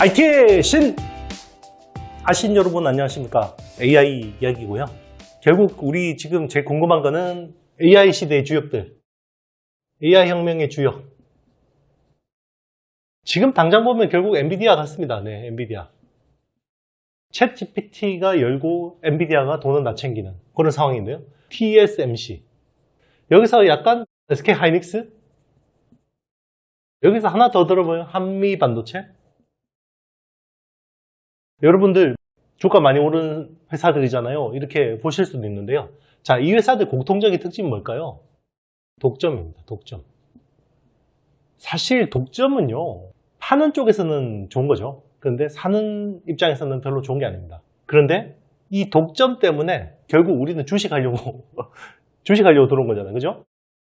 IT의 신! 아신 여러분 안녕하십니까? AI 이야기고요. 결국 우리 지금 제일 궁금한 거는 AI 시대의 주역들, AI 혁명의 주역. 지금 당장 보면 결국 엔비디아 같습니다. 네, 엔비디아. 챗 GPT가 열고 엔비디아가 돈을 다 챙기는 그런 상황인데요. TSMC. 여기서 약간 SK 하이닉스? 여기서 하나 더 들어보면 한미 반도체? 여러분들 주가 많이 오른 회사들이잖아요. 이렇게 보실 수도 있는데요. 자, 이 회사들 공통적인 특징은 뭘까요? 독점입니다. 독점. 사실 독점은요, 파는 쪽에서는 좋은 거죠. 그런데 사는 입장에서는 별로 좋은 게 아닙니다. 그런데 이 독점 때문에 결국 우리는 주식하려고 들어온 거잖아요. 그죠?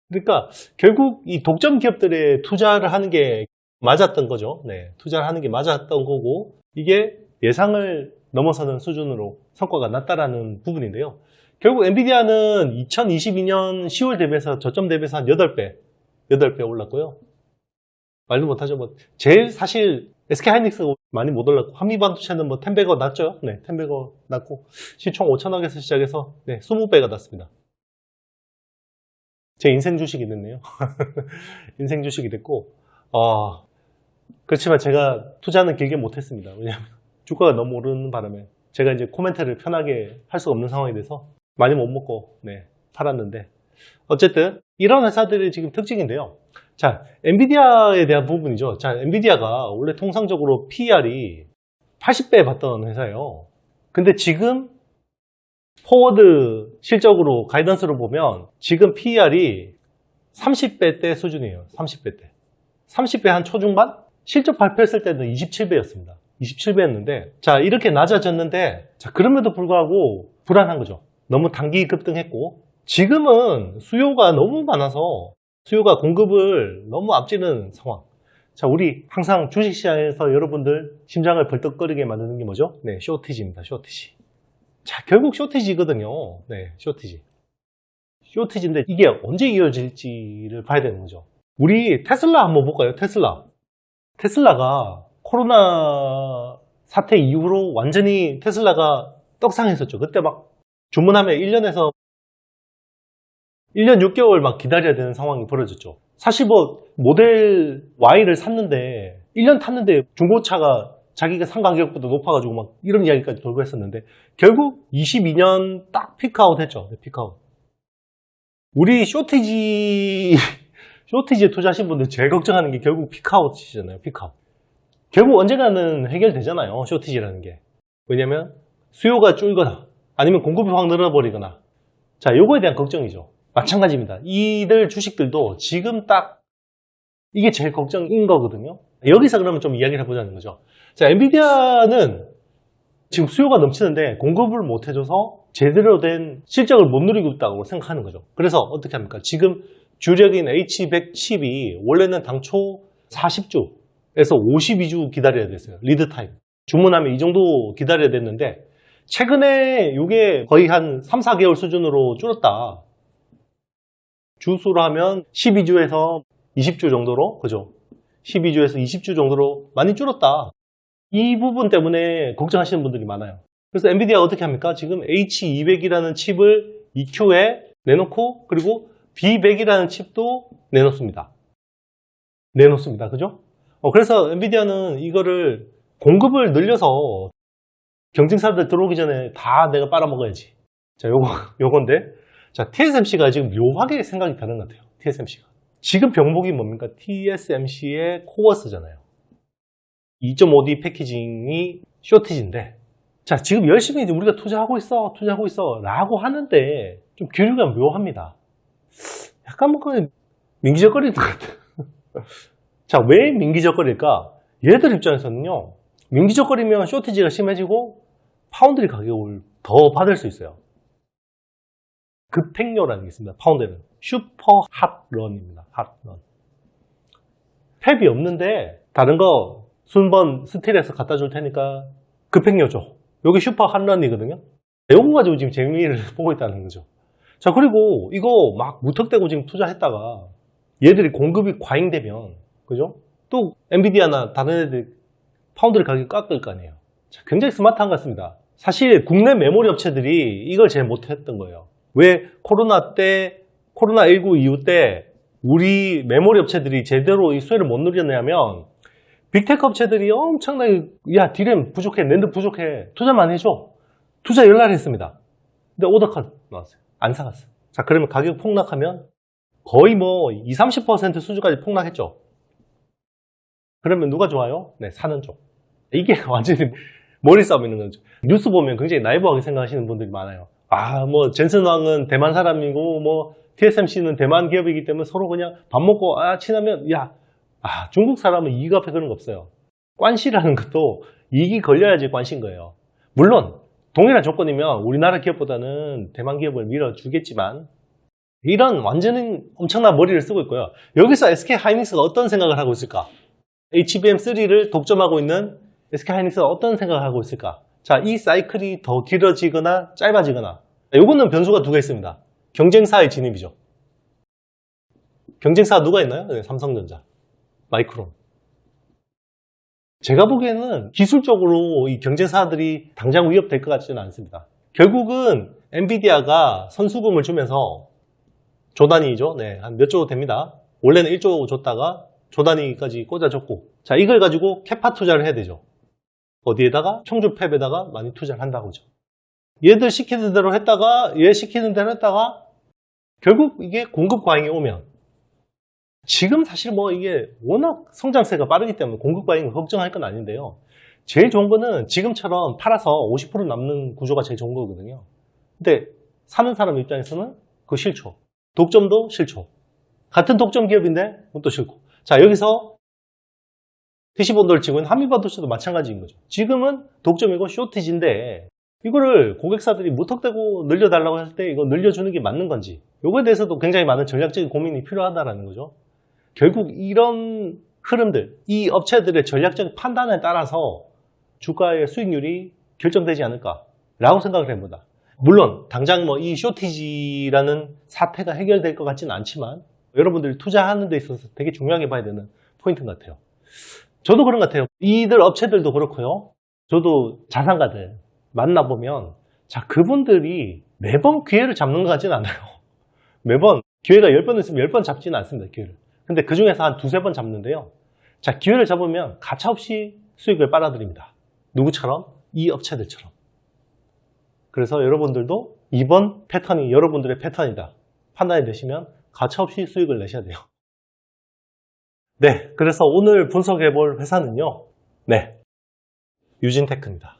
그러니까 결국 이 독점 기업들에 투자를 하는 게 맞았던 거죠. 네, 투자를 하는 게 맞았던 거고, 이게 예상을 넘어서는 수준으로 성과가 났다라는 부분인데요. 결국 엔비디아는 2022년 10월 대비해서 저점 대비해서 한 8배 올랐고요. 말도 못하죠. 뭐 제일 사실 SK 하이닉스가 많이 못 올랐고, 한미반도체는 뭐 10배가 났죠. 네, 10배가 났고, 시총 5천억에서 시작해서 20배가 났습니다. 제 인생 주식이 됐네요. 인생 주식이 됐고, 그렇지만 제가 투자는 길게 못했습니다. 왜냐하면 주가가 너무 오르는 바람에 제가 이제 코멘트를 편하게 할 수 없는 상황이 돼서 많이 못 먹고 팔았는데, 어쨌든 이런 회사들이 지금 특징인데요. 자, 엔비디아에 대한 부분이죠. 자, 엔비디아가 원래 통상적으로 PER이 80배 받던 회사예요. 근데 지금 포워드 실적으로 가이던스로 보면 지금 PER이 30배대 수준이에요. 30배 대. 30배 한 초중반? 실적 발표했을 때는 27배였습니다. 27배였는데, 자, 이렇게 낮아졌는데, 자, 그럼에도 불구하고 불안한 거죠. 너무 단기 급등했고, 지금은 수요가 너무 많아서 수요가 공급을 너무 앞지는 상황. 자, 우리 항상 주식시장에서 여러분들 심장을 벌떡거리게 만드는 게 뭐죠? 네, 쇼티지입니다. 쇼티지. 자, 결국 쇼티지거든요. 네, 쇼티지. 쇼티지인데 이게 언제 이어질지를 봐야 되는 거죠. 우리 테슬라 한번 볼까요? 테슬라가 코로나 사태 이후로 완전히 테슬라가 떡상했었죠. 그때 막 주문하면 1년 6개월 막 기다려야 되는 상황이 벌어졌죠. 사실 뭐 모델 Y를 샀는데 1년 탔는데 중고차가 자기가 산 가격보다 높아가지고 막 이런 이야기까지 돌고 했었는데, 결국 22년 딱 피크아웃 했죠. 피크아웃. 우리 쇼티지에 투자하신 분들 제일 걱정하는 게 결국 피크아웃이잖아요. 피크아웃. 결국 언젠가는 해결되잖아요. 쇼티지라는 게. 왜냐면 수요가 줄거나 아니면 공급이 확 늘어버리거나. 자, 요거에 대한 걱정이죠. 마찬가지입니다. 이들 주식들도 지금 딱 이게 제일 걱정인 거거든요. 여기서 그러면 좀 이야기를 해보자는 거죠. 자, 엔비디아는 지금 수요가 넘치는데 공급을 못 해줘서 제대로 된 실적을 못 누리고 있다고 생각하는 거죠. 그래서 어떻게 합니까? 지금 주력인 H100 칩이 원래는 당초 40주에서 52주 기다려야 됐어요. 리드 타임. 주문하면 이 정도 기다려야 됐는데, 최근에 이게 거의 한 3, 4개월 수준으로 줄었다. 주수로 하면 12주에서 20주 정도로, 그죠? 12주에서 20주 정도로 많이 줄었다. 이 부분 때문에 걱정하시는 분들이 많아요. 그래서 엔비디아가 어떻게 합니까? 지금 H200이라는 칩을 EQ에 내놓고, 그리고 B100이라는 칩도 내놓습니다. 그죠? 그래서 엔비디아는 이거를 공급을 늘려서 경쟁사들 들어오기 전에 다 내가 빨아먹어야지. 자, 요건데. 자, TSMC가 지금 묘하게 생각이 다른 것 같아요. TSMC가. 지금 병목이 뭡니까? TSMC의 코어스잖아요. 2.5D 패키징이 쇼티지인데, 자, 지금 열심히 우리가 투자하고 있어 라고 하는데 좀 기류가 묘합니다. 약간 뭔가 민기적거리는 것 같아요. 자, 왜 민기적거릴까? 얘들 입장에서는요, 민기적거리면 쇼티지가 심해지고 파운드리 가격을 더 받을 수 있어요. 급행료라는 게 있습니다. 파운드는 슈퍼 핫런입니다. 핫런. 팹이 없는데 다른 거 순번 스틸에서 갖다 줄 테니까 급행료 줘. 여기 슈퍼 핫런이거든요. 이거 가지고 지금 재미를 보고 있다는 거죠. 자, 그리고 이거 막 무턱대고 지금 투자했다가 얘들이 공급이 과잉되면, 그죠? 또 엔비디아나 다른 애들 파운드리 가격 깎을 거 아니에요. 자, 굉장히 스마트한 것 같습니다. 사실 국내 메모리 업체들이 이걸 제일 못했던 거예요. 왜 코로나19 이후 때 우리 메모리 업체들이 제대로 이 수혜를 못 누렸냐면 빅테크 업체들이 엄청나게 야 디램 부족해, 낸드 부족해, 투자 많이 해줘. 투자 연락을 했습니다. 근데 오더카드 나왔어요. 안 사갔어요. 자, 그러면 가격 폭락하면 거의 뭐 20, 30% 수준까지 폭락했죠. 그러면 누가 좋아요? 네, 사는 쪽. 이게 완전히 머리 싸움 있는 거죠. 뉴스 보면 굉장히 나이브하게 생각하시는 분들이 많아요. 아, 뭐 젠슨 왕은 대만 사람이고 뭐 TSMC는 대만 기업이기 때문에 서로 그냥 밥 먹고 친하면 중국 사람은 이익 앞에 그런 거 없어요. 관시라는 것도 이익이 걸려야지 관시인 거예요. 물론 동일한 조건이면 우리나라 기업보다는 대만 기업을 밀어주겠지만 이런 완전히 엄청난 머리를 쓰고 있고요. 여기서 SK 하이닉스가 어떤 생각을 하고 있을까? HBM3를 독점하고 있는 SK 하이닉스가 어떤 생각을 하고 있을까? 자, 이 사이클이 더 길어지거나 짧아지거나 요거는 변수가 두 개 있습니다. 경쟁사의 진입이죠. 경쟁사가 누가 있나요? 네, 삼성전자, 마이크론. 제가 보기에는 기술적으로 이 경쟁사들이 당장 위협될 것 같지는 않습니다. 결국은 엔비디아가 선수금을 주면서 조 단위죠. 네, 한 몇 조 됩니다. 원래는 1조 줬다가 조 단위까지 꽂아줬고, 자, 이걸 가지고 캐파 투자를 해야 되죠. 어디에다가? 청주 팹에다가 많이 투자를 한다고죠. 얘들 시키는 대로 했다가 얘 시키는 대로 했다가 결국 이게 공급 과잉이 오면 지금 사실 뭐 이게 워낙 성장세가 빠르기 때문에 공급 과잉을 걱정할 건 아닌데요. 제일 좋은 거는 지금처럼 팔아서 50% 남는 구조가 제일 좋은 거거든요. 근데 사는 사람 입장에서는 그거 싫죠. 독점도 싫죠. 같은 독점 기업인데 그것도 싫고. 자, 여기서 TC본도를 치고 있는 한미반도체도 마찬가지인 거죠. 지금은 독점이고 쇼티지인데 이거를 고객사들이 무턱대고 늘려달라고 할 때 이거 늘려주는 게 맞는 건지 이거에 대해서도 굉장히 많은 전략적인 고민이 필요하다는 거죠. 결국 이런 흐름들, 이 업체들의 전략적인 판단에 따라서 주가의 수익률이 결정되지 않을까라고 생각을 해봅니다. 물론 당장 뭐 이 쇼티지라는 사태가 해결될 것 같지는 않지만 여러분들이 투자하는 데 있어서 되게 중요하게 봐야 되는 포인트 같아요. 저도 그런 것 같아요. 이들 업체들도 그렇고요. 저도 자산가들 만나보면 자, 그분들이 매번 기회를 잡는 것 같지는 않아요. 매번 기회가 10번 있으면 10번 잡지는 않습니다. 기회를. 근데 그 중에서 한 두세 번 잡는데요. 자, 기회를 잡으면 가차없이 수익을 빨아들입니다. 누구처럼? 이 업체들처럼. 그래서 여러분들도 이번 패턴이 여러분들의 패턴이다 판단이 되시면 가차없이 수익을 내셔야 돼요. 네, 그래서 오늘 분석해 볼 회사는요. 네, 유진테크입니다.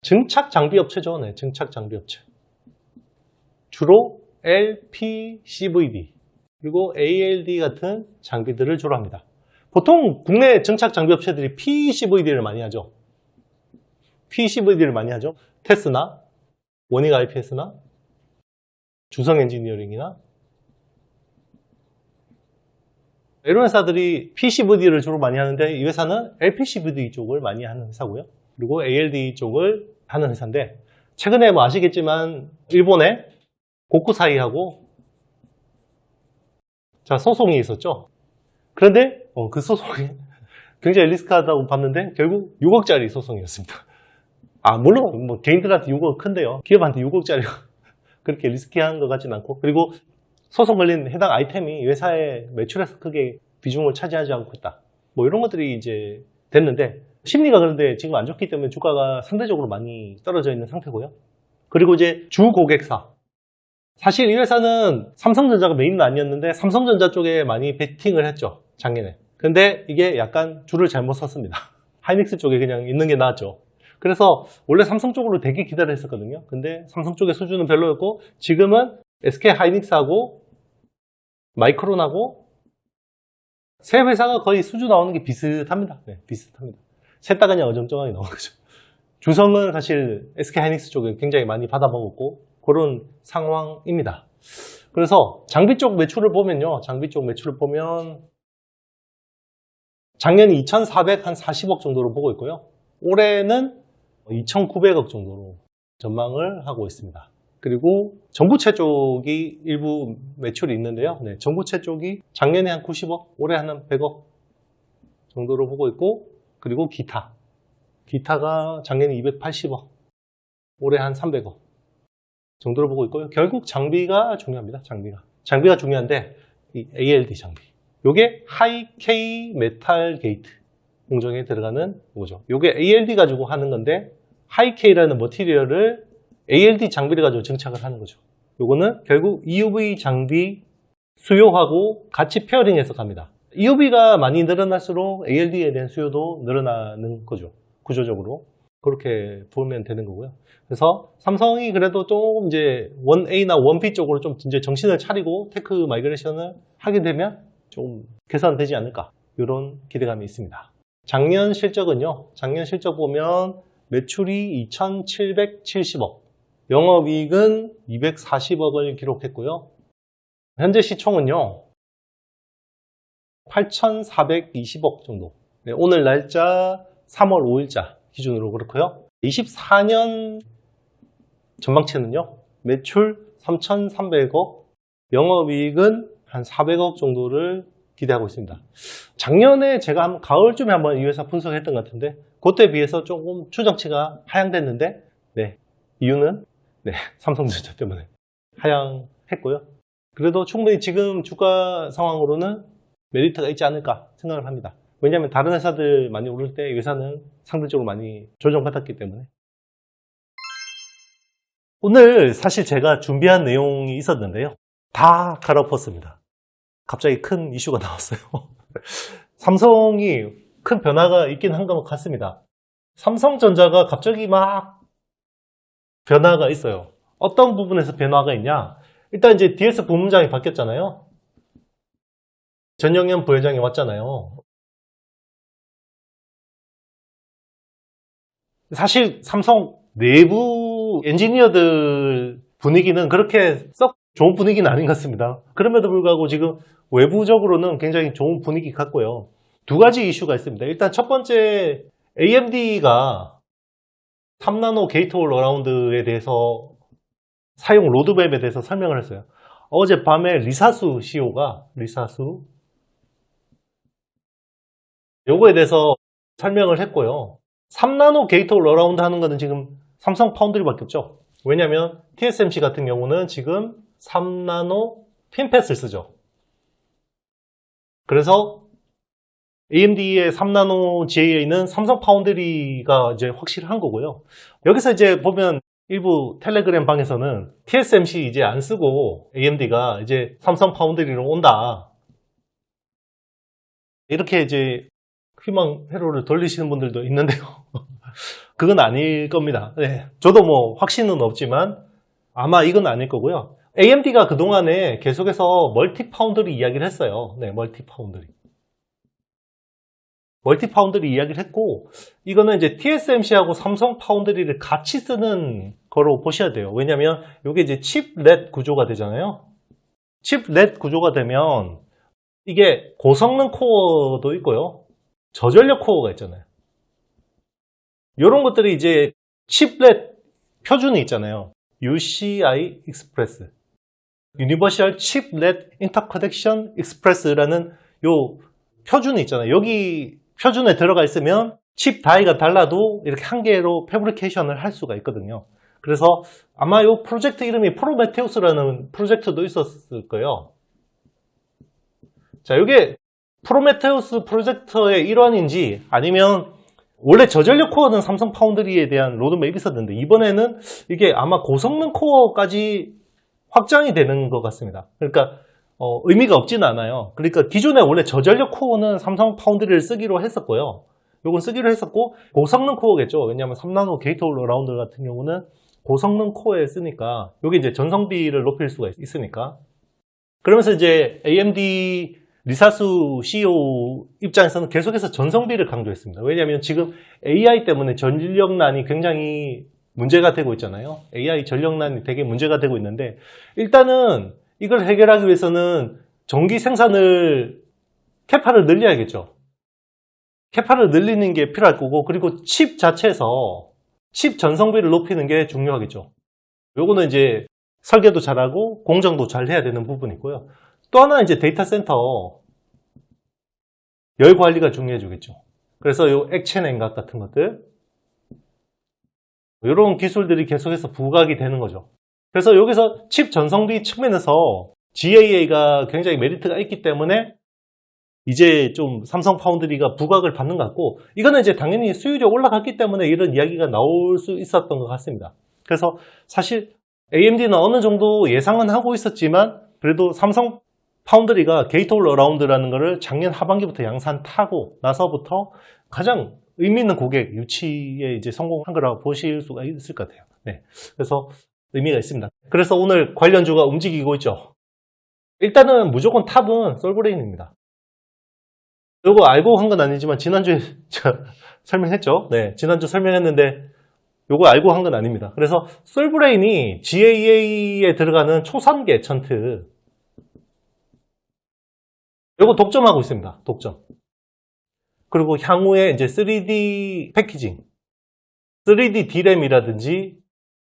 증착 장비 업체죠. 네, 증착 장비 업체. 주로 LPCVD 그리고 ALD 같은 장비들을 주로 합니다. 보통 국내 증착 장비 업체들이 PCVD를 많이 하죠. PCVD를 많이 하죠. 테스나, 원익 IPS나, 주성 엔지니어링이나 이런 회사들이 PCVD를 주로 많이 하는데 이 회사는 LPCVD 쪽을 많이 하는 회사고요. 그리고 ALD 쪽을 하는 회사인데 최근에 뭐 아시겠지만 일본의 고쿠사이하고 자, 소송이 있었죠. 그런데 그 소송이 굉장히 리스크하다고 봤는데 결국 6억짜리 소송이었습니다. 물론 뭐 개인들한테 6억 큰데요. 기업한테 6억짜리가 그렇게 리스키한 것 같지는 않고 그리고 소송 걸린 해당 아이템이 회사의 매출에서 크게 비중을 차지하지 않고 있다. 뭐 이런 것들이 이제 됐는데 심리가 그런데 지금 안 좋기 때문에 주가가 상대적으로 많이 떨어져 있는 상태고요. 그리고 이제 주 고객사. 사실 이 회사는 삼성전자가 메인은 아니었는데 삼성전자 쪽에 많이 베팅을 했죠. 작년에. 근데 이게 약간 줄을 잘못 섰습니다. 하이닉스 쪽에 그냥 있는 게 나았죠. 그래서 원래 삼성 쪽으로 되게 기대를 했었거든요. 근데 삼성 쪽의 수준은 별로였고 지금은 SK 하이닉스하고 마이크론하고 세 회사가 거의 수준 나오는 게 비슷합니다. 네, 비슷합니다. 셋 다 그냥 어정쩡하게 나오는 거죠. 주성은 사실 SK 하이닉스 쪽에 굉장히 많이 받아먹었고 그런 상황입니다. 그래서 장비 쪽 매출을 보면요. 장비 쪽 매출을 보면 작년이 2,440억 정도로 보고 있고요. 올해는 2,900억 정도로 전망을 하고 있습니다. 그리고 전구체 쪽이 일부 매출이 있는데요. 네, 전구체 쪽이 작년에 한 90억, 올해 한 100억 정도로 보고 있고, 그리고 기타가 작년에 280억, 올해 한 300억 정도로 보고 있고요. 결국 장비가 중요합니다. 장비가 중요한데 이 ALD 장비, 요게 하이-K 메탈 게이트 공정에 들어가는 거죠. 요게 ALD 가지고 하는 건데, 하이-K라는 머티리얼을 ALD 장비를 가지고 증착을 하는 거죠. 요거는 결국 EUV 장비 수요하고 같이 페어링해서 갑니다. EUV가 많이 늘어날수록 ALD에 대한 수요도 늘어나는 거죠. 구조적으로. 그렇게 보면 되는 거고요. 그래서 삼성이 그래도 좀 이제 1A나 1B 쪽으로 좀 이제 정신을 차리고 테크 마이그레이션을 하게 되면 좀 개선되지 않을까, 이런 기대감이 있습니다. 작년 실적은요, 작년 실적 보면 매출이 2,770억, 영업이익은 240억을 기록했고요. 현재 시총은요 8,420억 정도. 네, 오늘 날짜 3월 5일자 기준으로 그렇고요. 24년 전망치는요, 매출 3,300억, 영업이익은 한 400억 정도를 기대하고 있습니다. 작년에 제가 가을쯤에 한번 이 회사 분석했던 것 같은데, 그때 비해서 조금 추정치가 하향됐는데, 네, 이유는 삼성전자 때문에 하향했고요. 그래도 충분히 지금 주가 상황으로는 메리트가 있지 않을까 생각을 합니다. 왜냐하면 다른 회사들 많이 오를 때 이 회사는 상대적으로 많이 조정받았기 때문에. 오늘 사실 제가 준비한 내용이 있었는데요, 다 갈아엎었습니다. 갑자기 큰 이슈가 나왔어요. 삼성이 큰 변화가 있긴 한 것 같습니다. 삼성전자가 갑자기 막 변화가 있어요. 어떤 부분에서 변화가 있냐? 일단 이제 DS 부문장이 바뀌었잖아요. 전영현 부회장이 왔잖아요. 사실 삼성 내부 엔지니어들 분위기는 그렇게 썩 좋은 분위기는 아닌 것 같습니다. 그럼에도 불구하고 지금 외부적으로는 굉장히 좋은 분위기 같고요. 두 가지 이슈가 있습니다. 일단 첫 번째, AMD가 3나노 게이트-올-어라운드에 대해서 사용 로드맵에 대해서 설명을 했어요. 어젯밤에 리사수 CEO가 요거에 대해서 설명을 했고요. 3나노 게이트-올-어라운드 하는 거는 지금 삼성 파운드리밖에 없죠. 왜냐하면 TSMC 같은 경우는 지금 3나노 핀팻을 쓰죠. 그래서 AMD의 3나노 GAA는 삼성 파운드리가 이제 확실한 거고요. 여기서 이제 보면 일부 텔레그램 방에서는 TSMC 이제 안 쓰고 AMD가 이제 삼성 파운드리로 온다, 이렇게 이제 희망 회로를 돌리시는 분들도 있는데요. 그건 아닐 겁니다. 네, 저도 뭐 확신은 없지만 아마 이건 아닐 거고요. AMD가 그동안에 계속해서 멀티 파운드리 이야기를 했어요. 네, 멀티 파운드리 이야기를 했고, 이거는 이제 TSMC하고 삼성 파운드리를 같이 쓰는 거로 보셔야 돼요. 왜냐면 이게 이제 칩렛 구조가 되잖아요. 칩렛 구조가 되면 이게 고성능 코어도 있고요, 저전력 코어가 있잖아요. 이런 것들이 이제 칩렛 표준이 있잖아요. UCI 익스프레스, 유니버셜 칩렛 인터커넥션 익스프레스라는 요 표준이 있잖아요. 여기 표준에 들어가 있으면 칩 다이가 달라도 이렇게 한 개로 패브리케이션을 할 수가 있거든요. 그래서 아마 이 프로젝트 이름이 프로메테우스라는 프로젝트도 있었을 거예요. 자, 이게 프로메테우스 프로젝트의 일환인지 아니면 원래 저전력 코어는 삼성 파운드리에 대한 로드맵이 있었는데, 이번에는 이게 아마 고성능 코어까지 확장이 되는 것 같습니다. 그러니까 의미가 없지는 않아요. 그러니까 기존에 원래 저전력 코어는 삼성 파운드리를 쓰기로 했었고요. 요건 쓰기로 했었고, 고성능 코어겠죠. 왜냐하면 3나노 게이트-올-어라운드 같은 경우는 고성능 코어에 쓰니까, 여기 이제 전성비를 높일 수가 있으니까. 그러면서 이제 AMD 리사수 CEO 입장에서는 계속해서 전성비를 강조했습니다. 왜냐하면 지금 AI 때문에 전력난이 굉장히 문제가 되고 있잖아요. AI 전력난이 되게 문제가 되고 있는데, 일단은 이걸 해결하기 위해서는 전기 생산을 캐파를 늘려야겠죠. 캐파를 늘리는 게 필요할 거고, 그리고 칩 자체에서 칩 전성비를 높이는 게 중요하겠죠. 요거는 이제 설계도 잘하고 공정도 잘 해야 되는 부분이 있고요. 또 하나 이제 데이터 센터 열 관리가 중요해지겠죠. 그래서 요 액체 냉각 같은 것들, 이런 기술들이 계속해서 부각이 되는 거죠. 그래서 여기서 칩 전성비 측면에서 GAA가 굉장히 메리트가 있기 때문에 이제 좀 삼성 파운드리가 부각을 받는 것 같고, 이거는 이제 당연히 수율이 올라갔기 때문에 이런 이야기가 나올 수 있었던 것 같습니다. 그래서 사실 AMD는 어느 정도 예상은 하고 있었지만 그래도 삼성 파운드리가 게이트 올 어라운드라는 거를 작년 하반기부터 양산 타고 나서부터 가장 의미 있는 고객 유치에 이제 성공한 거라고 보실 수가 있을 것 같아요. 네. 그래서 의미가 있습니다. 그래서 오늘 관련주가 움직이고 있죠. 일단은 무조건 탑은 솔브레인입니다. 이거 알고 한 건 아니지만 지난주에 제가 설명했죠. 네, 지난주 설명했는데 이거 알고 한 건 아닙니다. 그래서 솔브레인이 GAA에 들어가는 초산계 천트, 이거 독점하고 있습니다. 독점. 그리고 향후에 이제 3D 패키징, 3D D램이라든지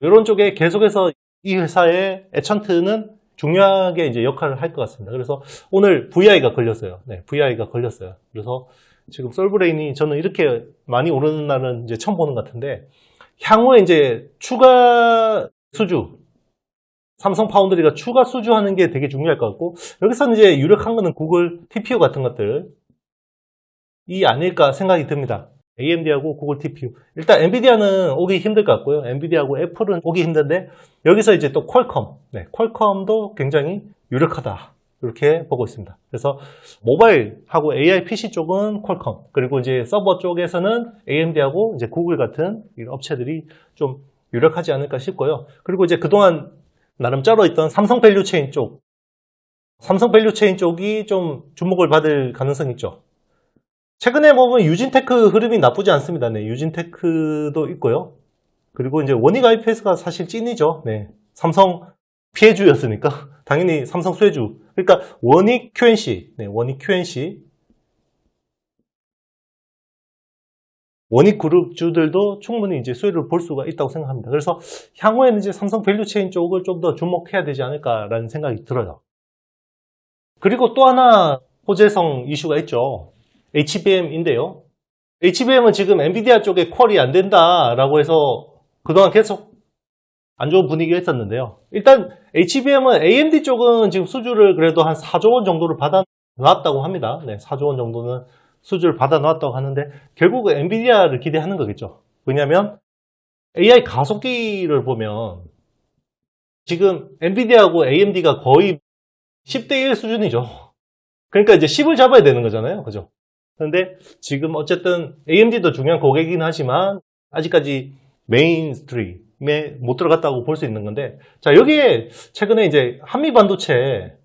이런 쪽에 계속해서 이 회사의 에천트는 중요하게 이제 역할을 할 것 같습니다. 그래서 오늘 VI가 걸렸어요. 네, VI가 걸렸어요. 그래서 지금 솔브레인이 저는 이렇게 많이 오르는 날은 이제 처음 보는 것 같은데, 향후에 이제 추가 수주, 삼성 파운드리가 추가 수주하는 게 되게 중요할 것 같고, 여기서는 이제 유력한 거는 구글 TPU 같은 것들이 아닐까 생각이 듭니다. AMD하고 구글 TPU. 일단 엔비디아는 오기 힘들 것 같고요. 엔비디아하고 애플은 오기 힘든데, 여기서 이제 또 퀄컴. 네, 퀄컴도 굉장히 유력하다. 이렇게 보고 있습니다. 그래서 모바일하고 AI PC 쪽은 퀄컴. 그리고 이제 서버 쪽에서는 AMD하고 이제 구글 같은 이런 업체들이 좀 유력하지 않을까 싶고요. 그리고 이제 그동안 나름 쩔어있던 삼성 밸류체인 쪽. 삼성 밸류체인 쪽이 좀 주목을 받을 가능성이 있죠. 최근에 보면 유진테크 흐름이 나쁘지 않습니다. 네, 유진테크도 있고요. 그리고 이제 원익 IPS가 사실 찐이죠. 네, 삼성 피해주였으니까 당연히 삼성 수혜주. 그러니까 원익 QNC, 네, 원익 QNC, 원익 그룹주들도 충분히 이제 수혜를 볼 수가 있다고 생각합니다. 그래서 향후에는 이제 삼성 밸류체인 쪽을 좀 더 주목해야 되지 않을까라는 생각이 들어요. 그리고 또 하나 호재성 이슈가 있죠. HBM인데요. HBM은 지금 엔비디아 쪽에 퀄이 안 된다라고 해서 그동안 계속 안 좋은 분위기가 있었는데요. 일단 HBM은 AMD 쪽은 지금 수주를 그래도 한 4조 원 정도를 받아놨다고 합니다. 네, 4조 원 정도는 수주를 받아놨다고 하는데 결국은 엔비디아를 기대하는 거겠죠. 왜냐하면 AI 가속기를 보면 지금 엔비디아하고 AMD가 거의 10대 1 수준이죠. 그러니까 이제 10을 잡아야 되는 거잖아요. 그죠? 그런데 지금 어쨌든 AMD도 중요한 고객이긴 하지만 아직까지 메인스트림에 못 들어갔다고 볼 수 있는 건데, 자, 여기에 최근에 이제 한미 반도체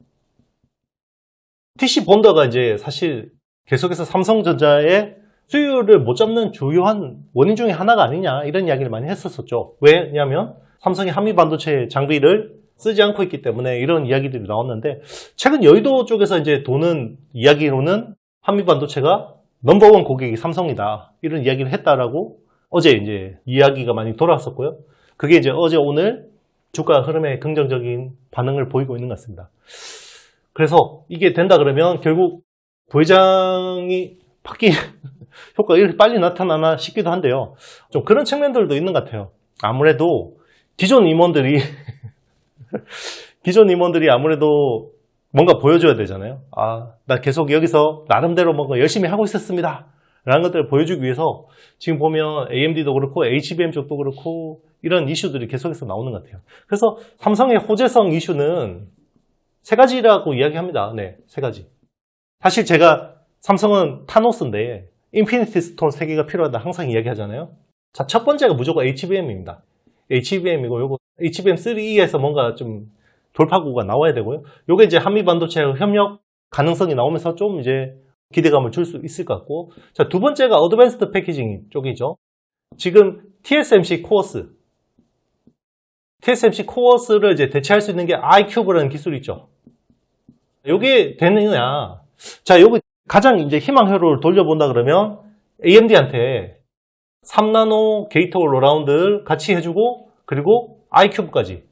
TC 본더가 이제 사실 계속해서 삼성전자의 수요를 못 잡는 주요한 원인 중에 하나가 아니냐 이런 이야기를 많이 했었었죠. 왜냐하면 삼성이 한미 반도체 장비를 쓰지 않고 있기 때문에 이런 이야기들이 나왔는데, 최근 여의도 쪽에서 이제 도는 이야기로는 한미 반도체가 넘버원 고객이 삼성이다 이런 이야기를 했다라고 어제 이제 이야기가 많이 돌아왔었고요. 그게 이제 어제 오늘 주가 흐름에 긍정적인 반응을 보이고 있는 것 같습니다. 그래서 이게 된다 그러면 결국 부회장이 바뀌는 효과가 이렇게 빨리 나타나나 싶기도 한데요. 좀 그런 측면들도 있는 것 같아요. 아무래도 기존 임원들이 아무래도 뭔가 보여줘야 되잖아요. 아, 나 계속 여기서 나름대로 뭔가 열심히 하고 있었습니다 라는 것들을 보여주기 위해서 지금 보면 AMD도 그렇고 HBM 쪽도 그렇고 이런 이슈들이 계속해서 나오는 것 같아요. 그래서 삼성의 호재성 이슈는 세 가지라고 이야기합니다. 네, 세 가지. 사실 제가 삼성은 타노스인데 인피니티 스톤 3개가 필요하다 항상 이야기하잖아요. 자, 첫 번째가 무조건 HBM입니다. HBM이고 요거 HBM3E에서 뭔가 좀 돌파구가 나와야 되고요. 요게 이제 한미 반도체 협력 가능성이 나오면서 좀 이제 기대감을 줄 수 있을 것 같고, 자, 두 번째가 어드밴스드 패키징 쪽이죠. 지금 TSMC 코어스를 이제 대체할 수 있는 게 iCube라는 기술이 있죠. 요게 되느냐? 자, 요거 가장 이제 희망회로를 돌려본다 그러면 AMD한테 3나노 게이트 올 어라운드를 같이 해주고 그리고 iCube까지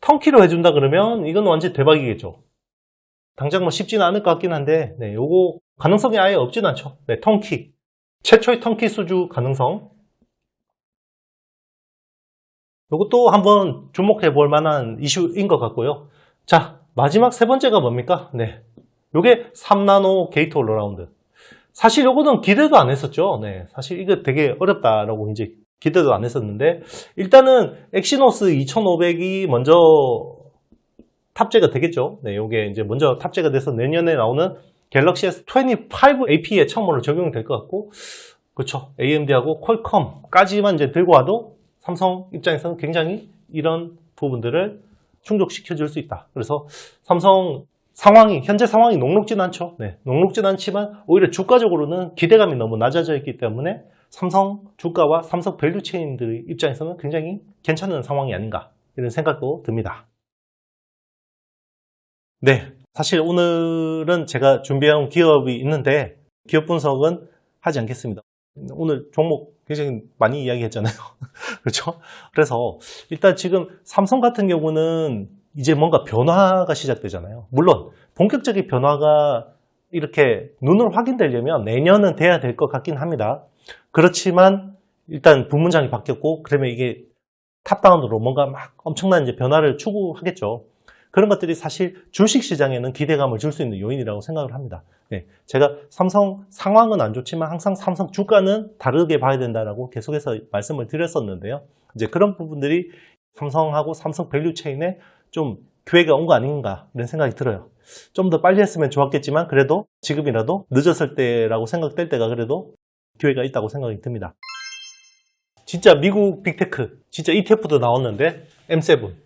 턴키로 해준다 그러면 이건 완전 대박이겠죠. 당장 뭐 쉽지는 않을 것 같긴 한데, 네, 요거 가능성이 아예 없진 않죠. 네, 턴키. 최초의 턴키 수주 가능성. 요것도 한번 주목해 볼 만한 이슈인 것 같고요. 자, 마지막 세 번째가 뭡니까? 네. 요게 3나노 게이트 올라라운드. 사실 요거는 기대도 안 했었죠. 네. 사실 이거 되게 어렵다라고 이제 기대도 안 했었는데, 일단은 엑시노스 2500이 먼저 탑재가 되겠죠. 네. 요게 이제 먼저 탑재가 돼서 내년에 나오는 갤럭시 S25 AP에 처음으로 적용이 될 것 같고, 그렇죠. AMD하고 퀄컴까지만 이제 들고 와도 삼성 입장에서는 굉장히 이런 부분들을 충족시켜 줄 수 있다. 그래서 삼성 현재 상황이 녹록진 않죠. 네, 녹록진 않지만 오히려 주가적으로는 기대감이 너무 낮아져 있기 때문에 삼성 주가와 삼성 밸류 체인들 입장에서는 굉장히 괜찮은 상황이 아닌가 이런 생각도 듭니다. 네, 사실 오늘은 제가 준비한 기업이 있는데 기업 분석은 하지 않겠습니다. 오늘 종목 굉장히 많이 이야기했잖아요. 그렇죠? 그래서 일단 지금 삼성 같은 경우는 이제 뭔가 변화가 시작되잖아요. 물론 본격적인 변화가 이렇게 눈으로 확인되려면 내년은 돼야 될 것 같긴 합니다. 그렇지만 일단 부문장이 바뀌었고 그러면 이게 탑다운으로 뭔가 막 엄청난 이제 변화를 추구하겠죠. 그런 것들이 사실 주식시장에는 기대감을 줄 수 있는 요인이라고 생각을 합니다. 네, 제가 삼성 상황은 안 좋지만 항상 삼성 주가는 다르게 봐야 된다라고 계속해서 말씀을 드렸었는데요. 이제 그런 부분들이 삼성하고 삼성 밸류 체인에 좀 기회가 온 거 아닌가 이런 생각이 들어요. 좀 더 빨리 했으면 좋았겠지만 그래도 지금이라도 늦었을 때라고 생각될 때가 그래도 기회가 있다고 생각이 듭니다. 진짜 미국 빅테크, 진짜 ETF도 나왔는데 M7.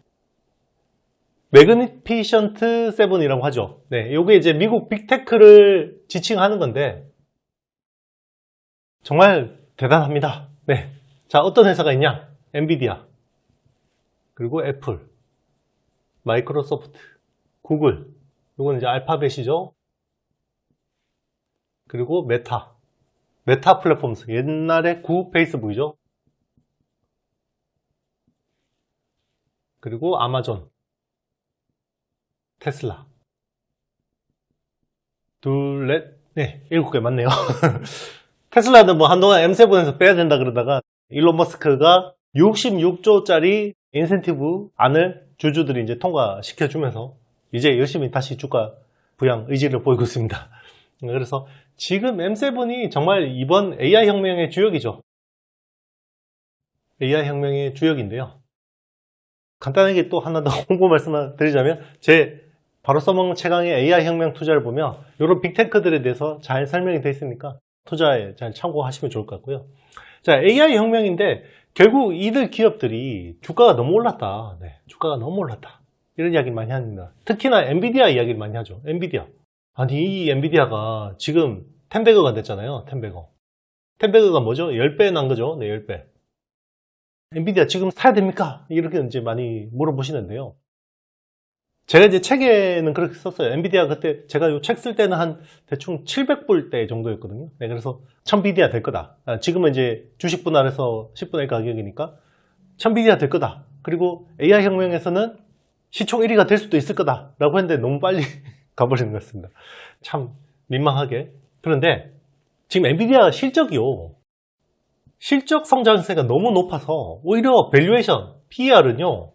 매그니피션트 7이라고 하죠. 네, 요게 이제 미국 빅테크를 지칭하는 건데 정말 대단합니다. 네. 자, 어떤 회사가 있냐? 엔비디아, 그리고 애플, 마이크로소프트, 구글, 요건 이제 알파벳이죠. 그리고 메타 플랫폼스, 옛날에 구 페이스북이죠. 그리고 아마존, 테슬라, 네, 7개 맞네요. 테슬라는 뭐 한동안 M7에서 빼야 된다 그러다가 일론 머스크가 66조짜리 인센티브 안을 주주들이 이제 통과시켜주면서 이제 열심히 다시 주가 부양 의지를 보이고 있습니다. 그래서 지금 M7이 정말 이번 AI 혁명의 주역이죠. AI 혁명의 주역인데요. 간단하게 또 하나 더 홍보 말씀을 드리자면 제 바로 써먹는 최강의 AI 혁명 투자를 보면 이런 빅테크들에 대해서 잘 설명이 되어 있으니까 투자에 잘 참고하시면 좋을 것 같고요. 자, AI 혁명인데 결국 이들 기업들이 주가가 너무 올랐다. 네, 주가가 너무 올랐다. 이런 이야기 많이 합니다. 특히나 엔비디아 이야기를 많이 하죠. 엔비디아. 아니, 이 엔비디아가 지금 10배거가 됐잖아요. 10배거가 뭐죠? 10배 난 거죠. 네, 10배. 엔비디아 지금 사야 됩니까? 이렇게 이제 많이 물어보시는데요. 제가 이제 책에는 그렇게 썼어요. 엔비디아 그때 제가 이 책 쓸 때는 한 대충 700불대 정도였거든요. 네, 그래서 1000비디아 될 거다. 지금은 이제 주식 분할해서 10분의 1 가격이니까 1000비디아 될 거다. 그리고 AI 혁명에서는 시총 1위가 될 수도 있을 거다. 라고 했는데 너무 빨리 가버리는 것 같습니다. 참 민망하게. 그런데 지금 엔비디아 실적이요. 실적 성장세가 너무 높아서 오히려 밸류에이션, PER은요.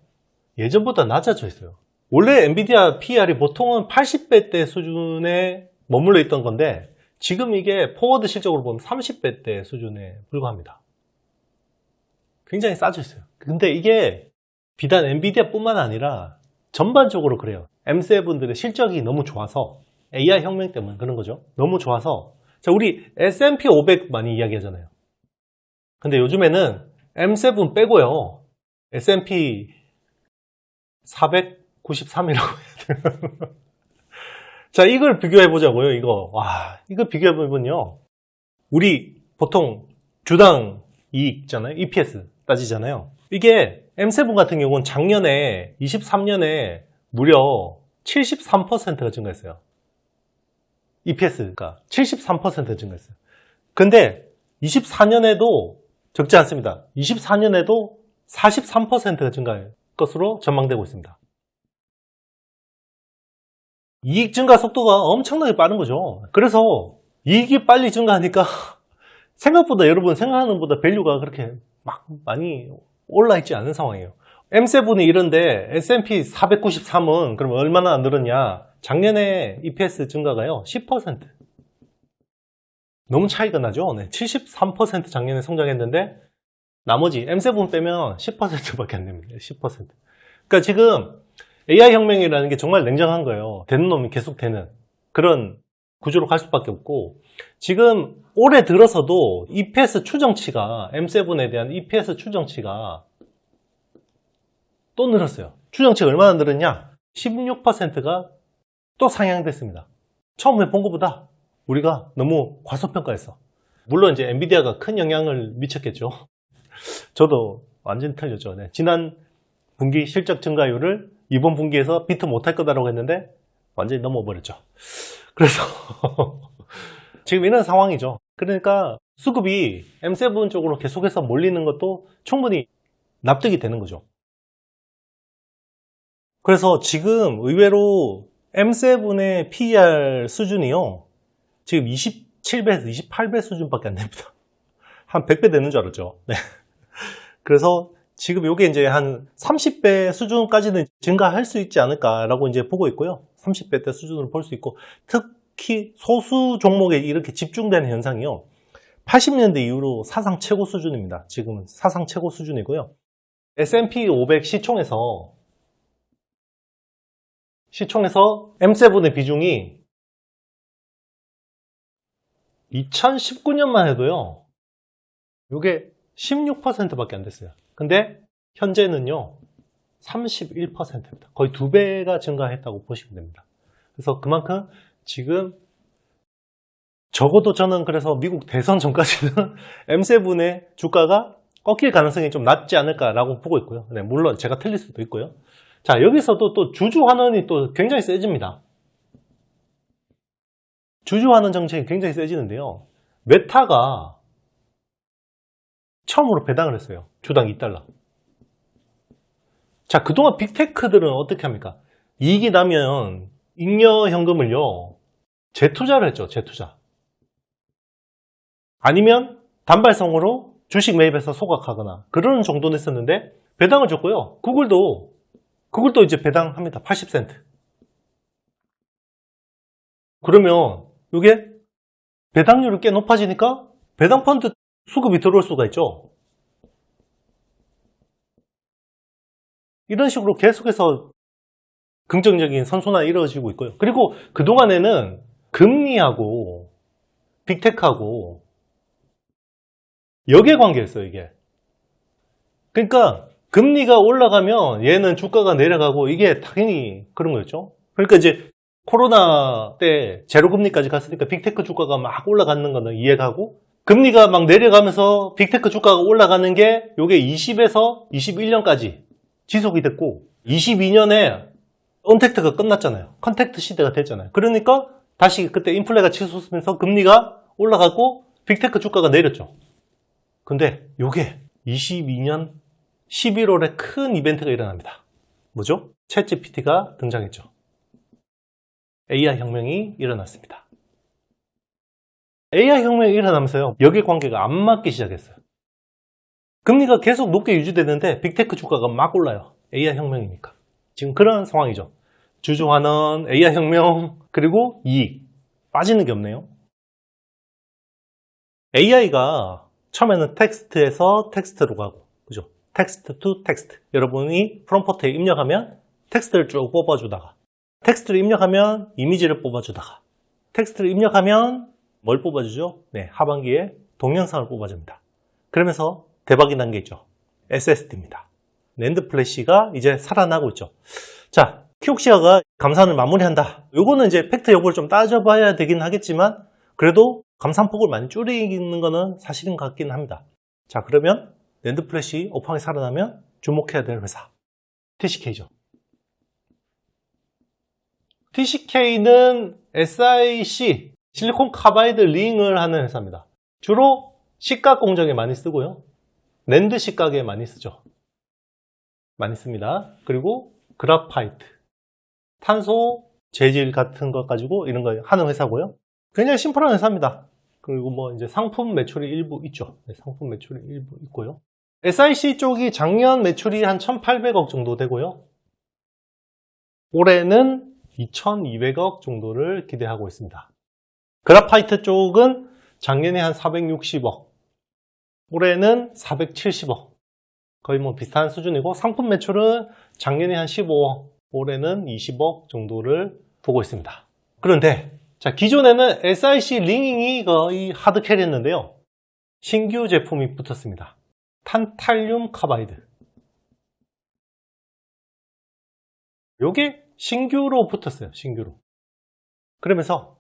예전보다 낮아져 있어요. 원래 엔비디아 PER이 보통은 80배대 수준에 머물러 있던 건데 지금 이게 포워드 실적으로 보면 30배대 수준에 불과합니다. 굉장히 싸져 있어요. 근데 이게 비단 엔비디아 뿐만 아니라 전반적으로 그래요. M7들의 실적이 너무 좋아서 AI 혁명 때문에 그런 거죠. 너무 좋아서 자, 우리 S&P 500 많이 이야기하잖아요. 근데 요즘에는 M7 빼고요. S&P 493이라고 해야 돼요. 자, 이걸 비교해 보자고요. 이거 비교해 보면요. 우리 보통 주당 이익 있잖아요. EPS 따지잖아요. 이게 M7 같은 경우는 작년에 23년에 무려 73%가 증가했어요. EPS가 73% 증가했어요. 근데 24년에도 적지 않습니다. 24년에도 43%가 증가할 것으로 전망되고 있습니다. 이익 증가 속도가 엄청나게 빠른 거죠. 그래서 이익이 빨리 증가하니까 생각보다 여러분 생각하는 것보다 밸류가 그렇게 막 많이 올라있지 않은 상황이에요. M7이 이런데 S&P 493은 그럼 얼마나 늘었냐? 작년에 EPS 증가가요 10%. 너무 차이가 나죠. 네, 73% 작년에 성장했는데 나머지 M7 빼면 10%밖에 안 됩니다. 10%. 그러니까 지금 AI 혁명이라는 게 정말 냉정한 거예요. 되는 놈이 계속 되는 그런 구조로 갈 수밖에 없고, 지금 올해 들어서도 EPS 추정치가, M7에 대한 EPS 추정치가 또 늘었어요. 추정치가 얼마나 늘었냐? 16%가 또 상향됐습니다. 처음에 본 것보다 우리가 너무 과소평가했어. 물론 이제 엔비디아가 큰 영향을 미쳤겠죠. 저도 완전히 틀렸죠. 네. 지난 분기 실적 증가율을 이번 분기에서 비트 못할 거다라고 했는데 완전히 넘어버렸죠. 그래서 지금 이런 상황이죠. 그러니까 수급이 M7 쪽으로 계속해서 몰리는 것도 충분히 납득이 되는 거죠. 그래서 지금 의외로 M7의 PER 수준이요, 지금 27배에서 28배 수준밖에 안 됩니다. 한 100배 되는 줄 알았죠. 네. 그래서 지금 이게 이제 한 30배 수준까지는 증가할 수 있지 않을까라고 이제 보고 있고요. 30배 대 수준으로 볼 수 있고, 특히 소수 종목에 이렇게 집중되는 현상이요, 80년대 이후로 사상 최고 수준입니다. 지금은 사상 최고 수준이고요. S&P 500 시총에서 M7의 비중이 2019년만 해도요, 이게 16%밖에 안 됐어요. 근데 현재는요 31%입니다. 거의 2배가 증가했다고 보시면 됩니다. 그래서 그만큼 지금 적어도 저는 그래서 미국 대선 전까지는 M7의 주가가 꺾일 가능성이 좀 낮지 않을까라고 보고 있고요. 네, 물론 제가 틀릴 수도 있고요. 자, 여기서도 또 주주환원이 또 굉장히 세집니다. 주주환원 정책이 굉장히 세지는데요, 메타가 처음으로 배당을 했어요. 주당 $2. 자, 그동안 빅테크들은 어떻게 합니까? 이익이 나면 잉여 현금을요 재투자를 했죠. 재투자. 아니면 단발성으로 주식 매입해서 소각하거나 그런 정도는 했었는데 배당을 줬고요. 구글도 이제 배당합니다. 80센트. 그러면 이게 배당률이 꽤 높아지니까 배당 펀드 수급이 들어올 수가 있죠. 이런 식으로 계속해서 긍정적인 선순환이 이루어지고 있고요. 그리고 그동안에는 금리하고 빅테크하고 역외관계였어요, 이게. 그러니까 금리가 올라가면 얘는 주가가 내려가고, 이게 당연히 그런 거였죠. 그러니까 이제 코로나 때 제로금리까지 갔으니까 빅테크 주가가 막 올라가는 거는 이해가고, 금리가 막 내려가면서 빅테크 주가가 올라가는 게 요게 20에서 21년까지 지속이 됐고, 22년에 언택트가 끝났잖아요. 컨택트 시대가 됐잖아요. 그러니까 다시 그때 인플레가 치솟으면서 금리가 올라가고 빅테크 주가가 내렸죠. 근데 요게 22년 11월에 큰 이벤트가 일어납니다. 뭐죠? 챗GPT가 등장했죠. AI 혁명이 일어났습니다. AI 혁명이 일어나면서요, 역외관계가 안 맞기 시작했어요. 금리가 계속 높게 유지되는데 빅테크 주가가 막 올라요. AI 혁명이니까. 지금 그런 상황이죠. 주주환원, AI 혁명, 그리고 이익. 빠지는 게 없네요. AI가 처음에는 텍스트에서 텍스트로 가고, 그죠? 텍스트 투 텍스트. 여러분이 프롬프트에 입력하면 텍스트를 쭉 뽑아주다가, 텍스트를 입력하면 이미지를 뽑아주다가, 텍스트를 입력하면 뭘 뽑아주죠? 네, 하반기에 동영상을 뽑아줍니다. 그러면서 대박이 난 게 있죠. SSD입니다. 낸드 플래시가 이제 살아나고 있죠. 자, 키옥시아가 감산을 마무리한다. 요거는 이제 팩트 여부를 좀 따져봐야 되긴 하겠지만, 그래도 감산폭을 많이 줄이는 거는 사실인 것 같긴 합니다. 자, 그러면 낸드 플래시 업황이 살아나면 주목해야 될 회사, TCK죠. TCK는 SiC, 실리콘 카바이드 링을 하는 회사입니다. 주로 식각 공정에 많이 쓰고요. 낸드 식각에 많이 쓰죠. 많이 씁니다. 그리고 그라파이트, 탄소 재질 같은 것 가지고 이런 거 하는 회사고요. 굉장히 심플한 회사입니다. 그리고 뭐 이제 상품 매출이 일부 있죠. 네, 상품 매출이 일부 있고요. SIC 쪽이 작년 매출이 한 1,800억 정도 되고요. 올해는 2,200억 정도를 기대하고 있습니다. 그라파이트 쪽은 작년에 한 460억, 올해는 470억, 거의 뭐 비슷한 수준이고, 상품 매출은 작년에 한 15억, 올해는 20억 정도를 보고 있습니다. 그런데 자, 기존에는 SIC 링잉이 거의 하드캐리였는데요. 신규 제품이 붙었습니다. 탄탈륨 카바이드. 요게 신규로 붙었어요. 신규로. 그러면서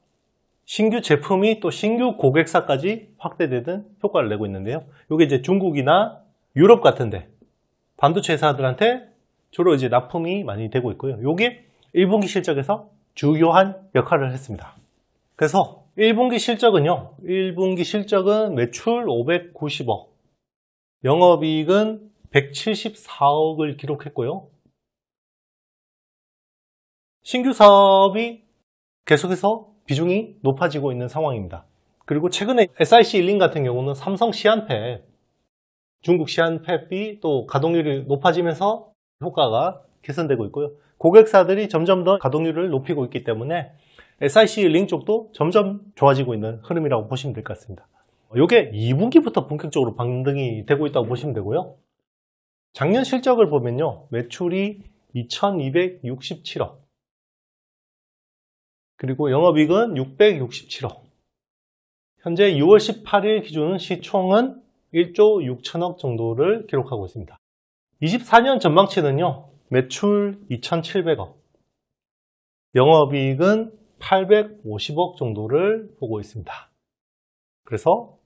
신규 제품이 또 신규 고객사까지 확대되는 효과를 내고 있는데요. 요게 이제 중국이나 유럽 같은데 반도체 회사들한테 주로 이제 납품이 많이 되고 있고요. 요게 1분기 실적에서 주요한 역할을 했습니다. 그래서 1분기 실적은요. 1분기 실적은 매출 590억, 영업이익은 174억을 기록했고요. 신규 사업이 계속해서 비중이 높아지고 있는 상황입니다. 그리고 최근에 SIC 일링 같은 경우는 삼성 시안팹, 중국 시안팹이 또 가동률이 높아지면서 효과가 개선되고 있고요. 고객사들이 점점 더 가동률을 높이고 있기 때문에 SIC 링 쪽도 점점 좋아지고 있는 흐름이라고 보시면 될 것 같습니다. 이게 2분기부터 본격적으로 반등이 되고 있다고 보시면 되고요. 작년 실적을 보면요. 매출이 2,267억, 그리고 영업이익은 667억. 현재 6월 18일 기준 시총은 1조 6천억 정도를 기록하고 있습니다. 24년 전망치는요. 매출 2,700억, 영업이익은 850억 정도를 보고 있습니다. 그래서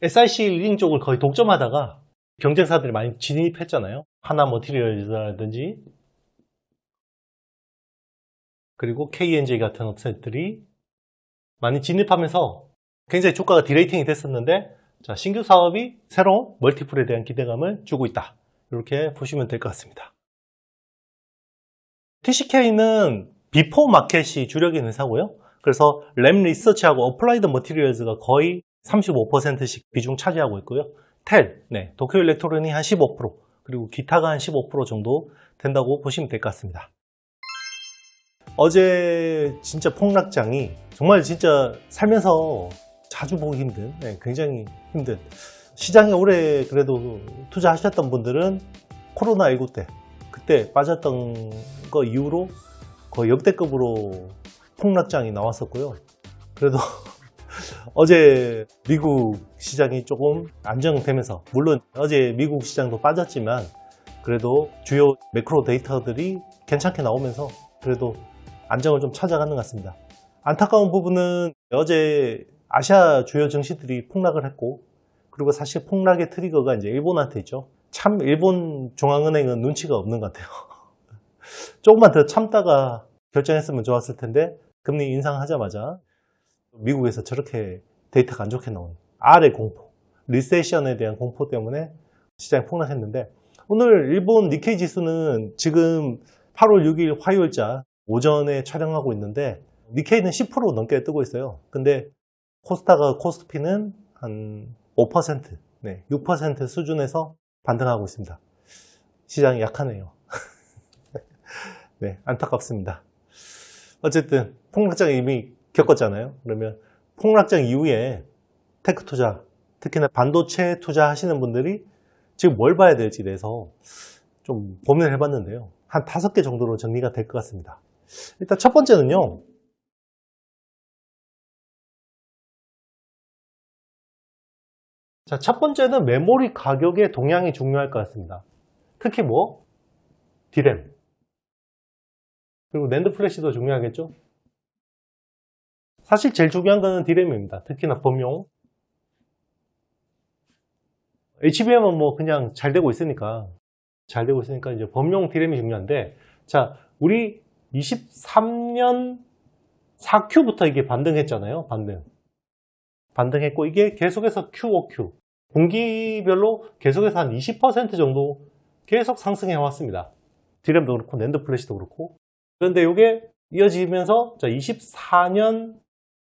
SIC 링 쪽을 거의 독점하다가 경쟁사들이 많이 진입했잖아요. 하나 머티리얼즈라든지 그리고 KNJ 같은 업체들이 많이 진입하면서 굉장히 주가가 디레이팅이 됐었는데, 자, 신규 사업이 새로운 멀티플에 대한 기대감을 주고 있다. 이렇게 보시면 될 것 같습니다. TCK는 비포 마켓이 주력인 회사고요. 그래서 램 리서치하고 어플라이드 머티리얼즈가 거의 35%씩 비중 차지하고 있고요. 텔, 도쿄 일렉트론이 한 15%, 그리고 기타가 한 15% 정도 된다고 보시면 될 것 같습니다. 어제 진짜 폭락장이 정말 진짜 살면서 자주 보기 힘든, 굉장히 힘든, 시장에 오래 그래도 투자하셨던 분들은 코로나19 때 그때 빠졌던 거 이후로 거의 역대급으로 폭락장이 나왔었고요. 그래도 어제 미국 시장이 조금 안정되면서, 물론 어제 미국 시장도 빠졌지만 그래도 주요 매크로 데이터들이 괜찮게 나오면서 그래도 안정을 좀 찾아가는 것 같습니다. 안타까운 부분은 어제 아시아 주요 증시들이 폭락을 했고, 그리고 사실 폭락의 트리거가 이제 일본한테 있죠. 참 일본 중앙은행은 눈치가 없는 것 같아요. 조금만 더 참다가 결정했으면 좋았을 텐데, 금리 인상하자마자 미국에서 저렇게 데이터가 안 좋게 나온 R의 공포, 리세션에 대한 공포 때문에 시장이 폭락했는데, 오늘 일본 니케이 지수는 지금 8월 6일 화요일자 오전에 촬영하고 있는데 니케이는 10% 넘게 뜨고 있어요. 근데 코스닥과 코스피는 한 5%, 6% 수준에서 반등하고 있습니다. 시장이 약하네요. 안타깝습니다. 어쨌든 폭락장 이미 겪었잖아요. 그러면 폭락장 이후에 테크 투자, 특히나 반도체 투자하시는 분들이 지금 뭘 봐야 될지 대해서 좀 고민을 해봤는데요. 한 5개 정도로 정리가 될 것 같습니다. 일단 첫 번째는요. 자, 첫 번째는 메모리 가격의 동향이 중요할 것 같습니다. 특히 디램, 그리고 낸드 플래시도 중요하겠죠? 사실 제일 중요한 거는 디램입니다. 특히나 범용. HBM은 그냥 잘 되고 있으니까 이제 범용 디램이 중요한데, 자, 우리 23년 4Q부터 이게 반등했잖아요. 반등했고, 이게 계속해서 QOQ, 분기별로 계속해서 한 20% 정도 계속 상승해 왔습니다. 디램도 그렇고 낸드 플래시도 그렇고. 그런데 이게 이어지면서 24년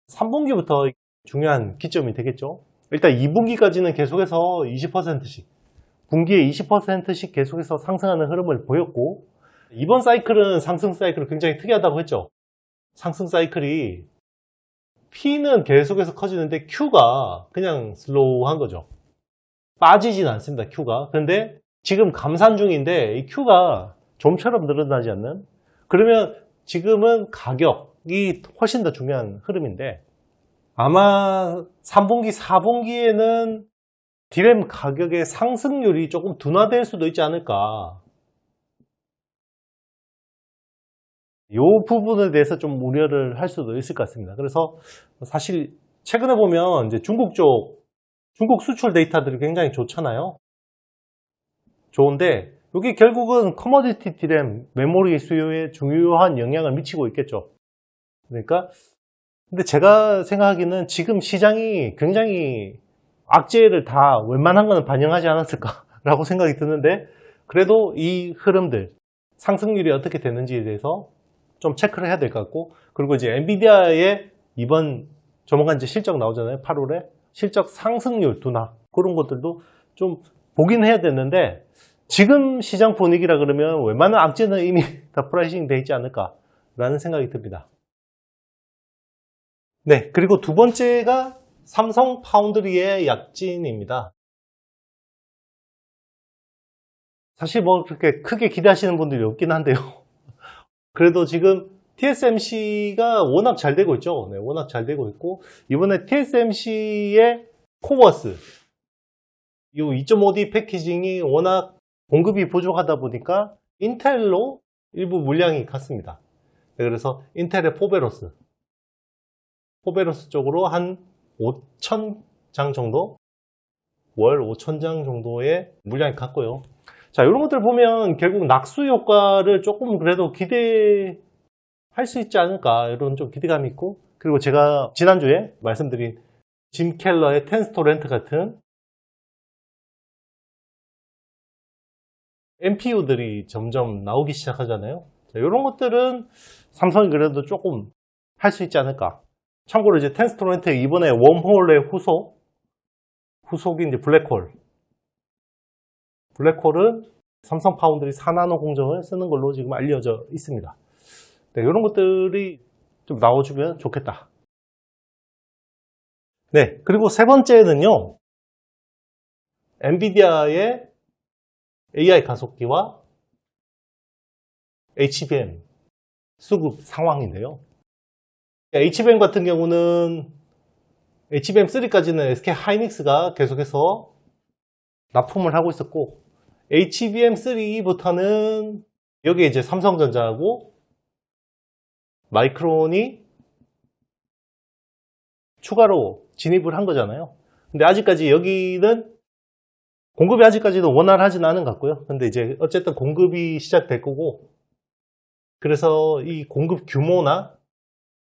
3분기부터 중요한 기점이 되겠죠. 일단 2분기까지는 계속해서 20%씩, 분기에 20%씩 계속해서 상승하는 흐름을 보였고, 이번 사이클은 상승 사이클이 굉장히 특이하다고 했죠. 상승 사이클이 P는 계속해서 커지는데 Q가 그냥 슬로우한 거죠. 빠지진 않습니다, Q가. 그런데 지금 감산 중인데 이 Q가 좀처럼 늘어나지 않는, 그러면 지금은 가격이 훨씬 더 중요한 흐름인데, 아마 3분기, 4분기에는 디램 가격의 상승률이 조금 둔화될 수도 있지 않을까. 이 부분에 대해서 좀 우려를 할 수도 있을 것 같습니다. 그래서 사실 최근에 보면 이제 중국 수출 데이터들이 굉장히 좋잖아요. 좋은데 이게 결국은 커머디티 디램 메모리 수요에 중요한 영향을 미치고 있겠죠. 그러니까 근데 제가 생각하기는 지금 시장이 굉장히 악재를 다 웬만한 거는 반영하지 않았을까라고 생각이 드는데, 그래도 이 흐름들 상승률이 어떻게 되는지에 대해서 좀 체크를 해야 될 것 같고, 그리고 이제 엔비디아의 이번 조만간 이제 실적 나오잖아요. 8월에 실적 상승률 둔화, 그런 것들도 좀 보긴 해야 되는데, 지금 시장 분위기라 그러면 웬만한 악재는 이미 다 프라이싱 돼 있지 않을까라는 생각이 듭니다. 네, 그리고 두 번째가 삼성 파운드리의 약진입니다. 사실 뭐 그렇게 크게 기대하시는 분들이 없긴 한데요. 그래도 지금 TSMC가 워낙 잘 되고 있죠. 네, 워낙 잘 되고 있고, 이번에 TSMC의 코버스, 이 2.5D 패키징이 워낙 공급이 부족하다 보니까 인텔로 일부 물량이 갔습니다. 네, 그래서 인텔의 포베로스 쪽으로 한 5,000장 정도, 월 5,000장 정도의 물량이 갔고요. 자, 이런 것들 보면 결국 낙수 효과를 조금 그래도 기대할 수 있지 않을까, 이런 좀 기대감이 있고, 그리고 제가 지난주에 말씀드린 짐 켈러의 텐스토렌트 같은 NPU들이 점점 나오기 시작하잖아요. 자, 이런 것들은 삼성이 그래도 조금 할 수 있지 않을까. 참고로 이제 텐스토렌트 이번에 웜홀의 후속이 이제 블랙홀은 삼성 파운드리 4나노 공정을 쓰는 걸로 지금 알려져 있습니다. 네, 이런 것들이 좀 나와주면 좋겠다. 네, 그리고 세 번째는요, 엔비디아의 AI 가속기와 HBM 수급 상황인데요. HBM 같은 경우는 HBM3까지는 SK 하이닉스가 계속해서 납품을 하고 있었고, HBM3부터는 여기에 이제 삼성전자하고 마이크론이 추가로 진입을 한 거잖아요. 근데 아직까지 여기는 공급이 아직까지도 원활하진 않은 것 같고요. 근데 이제 어쨌든 공급이 시작될 거고, 그래서 이 공급 규모나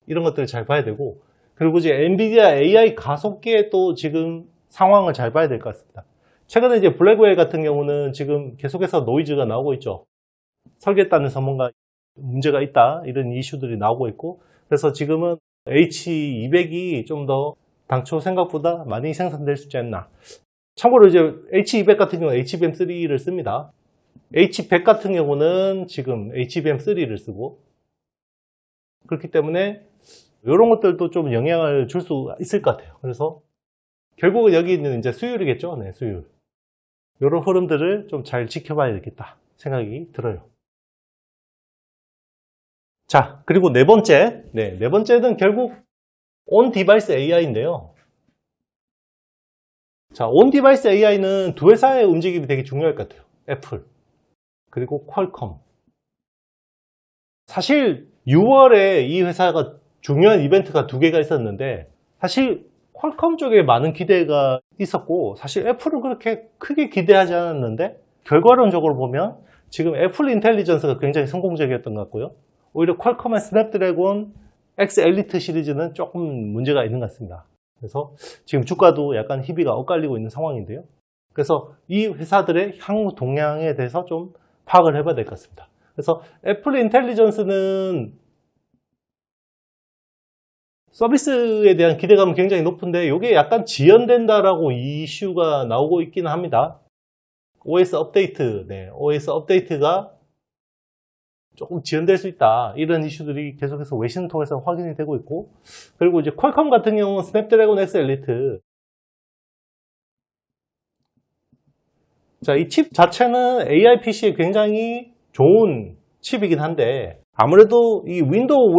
이런 것들을 잘 봐야 되고, 그리고 이제 엔비디아 AI 가속기에 또 지금 상황을 잘 봐야 될 것 같습니다. 최근에 이제 블랙웨이 같은 경우는 지금 계속해서 노이즈가 나오고 있죠. 설계단에서 뭔가 문제가 있다, 이런 이슈들이 나오고 있고, 그래서 지금은 H200이 좀 더 당초 생각보다 많이 생산될 수 있지 않나. 참고로 이제 H200 같은 경우는 HBM3를 씁니다. H100 같은 경우는 지금 HBM3를 쓰고, 그렇기 때문에 이런 것들도 좀 영향을 줄 수 있을 것 같아요. 그래서 결국은 여기 있는 이제 수율이겠죠. 네, 수율. 이런 흐름들을 좀 잘 지켜봐야 되겠다 생각이 들어요. 자, 그리고 네 번째는 결국 온 디바이스 AI인데요. 자, 온 디바이스 AI는 두 회사의 움직임이 되게 중요할 것 같아요. 애플 그리고 퀄컴. 사실 6월에 이 회사가 중요한 이벤트가 두 개가 있었는데, 사실 퀄컴 쪽에 많은 기대가 있었고, 사실 애플은 그렇게 크게 기대하지 않았는데, 결과론적으로 보면 지금 애플 인텔리전스가 굉장히 성공적이었던 것 같고요. 오히려 퀄컴의 스냅드래곤 X 엘리트 시리즈는 조금 문제가 있는 것 같습니다. 그래서 지금 주가도 약간 희비가 엇갈리고 있는 상황인데요. 그래서 이 회사들의 향후 동향에 대해서 좀 파악을 해봐야 될 것 같습니다. 그래서 애플 인텔리전스는 서비스에 대한 기대감은 굉장히 높은데 이게 약간 지연된다라고 이슈가 나오고 있기는 합니다. OS 업데이트, OS 업데이트가 조금 지연될 수 있다. 이런 이슈들이 계속해서 외신을 통해서 확인이 되고 있고, 그리고 이제 퀄컴 같은 경우는 스냅드래곤 X 엘리트. 자, 이 칩 자체는 AI PC에 굉장히 좋은 칩이긴 한데, 아무래도 이 윈도우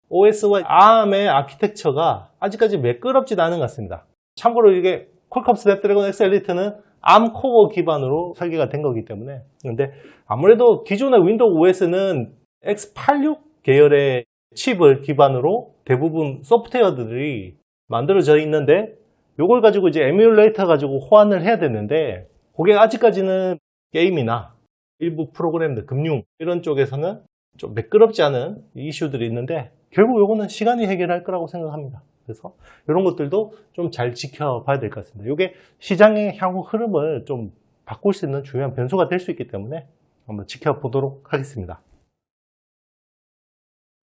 OS와 ARM의 아키텍처가 아직까지 매끄럽지 않은 것 같습니다. 참고로 이게 퀄컴 스냅드래곤 X 엘리트는 ARM 코어 기반으로 설계가 된 거기 때문에. 근데 아무래도 기존의 윈도우 OS는 X86 계열의 칩을 기반으로 대부분 소프트웨어들이 만들어져 있는데, 이걸 가지고 이제 에뮬레이터 가지고 호환을 해야 되는데, 그게 아직까지는 게임이나 일부 프로그램들, 금융 이런 쪽에서는 좀 매끄럽지 않은 이슈들이 있는데, 결국 이거는 시간이 해결할 거라고 생각합니다. 그래서 이런 것들도 좀 잘 지켜봐야 될 것 같습니다. 이게 시장의 향후 흐름을 좀 바꿀 수 있는 중요한 변수가 될 수 있기 때문에 한번 지켜보도록 하겠습니다.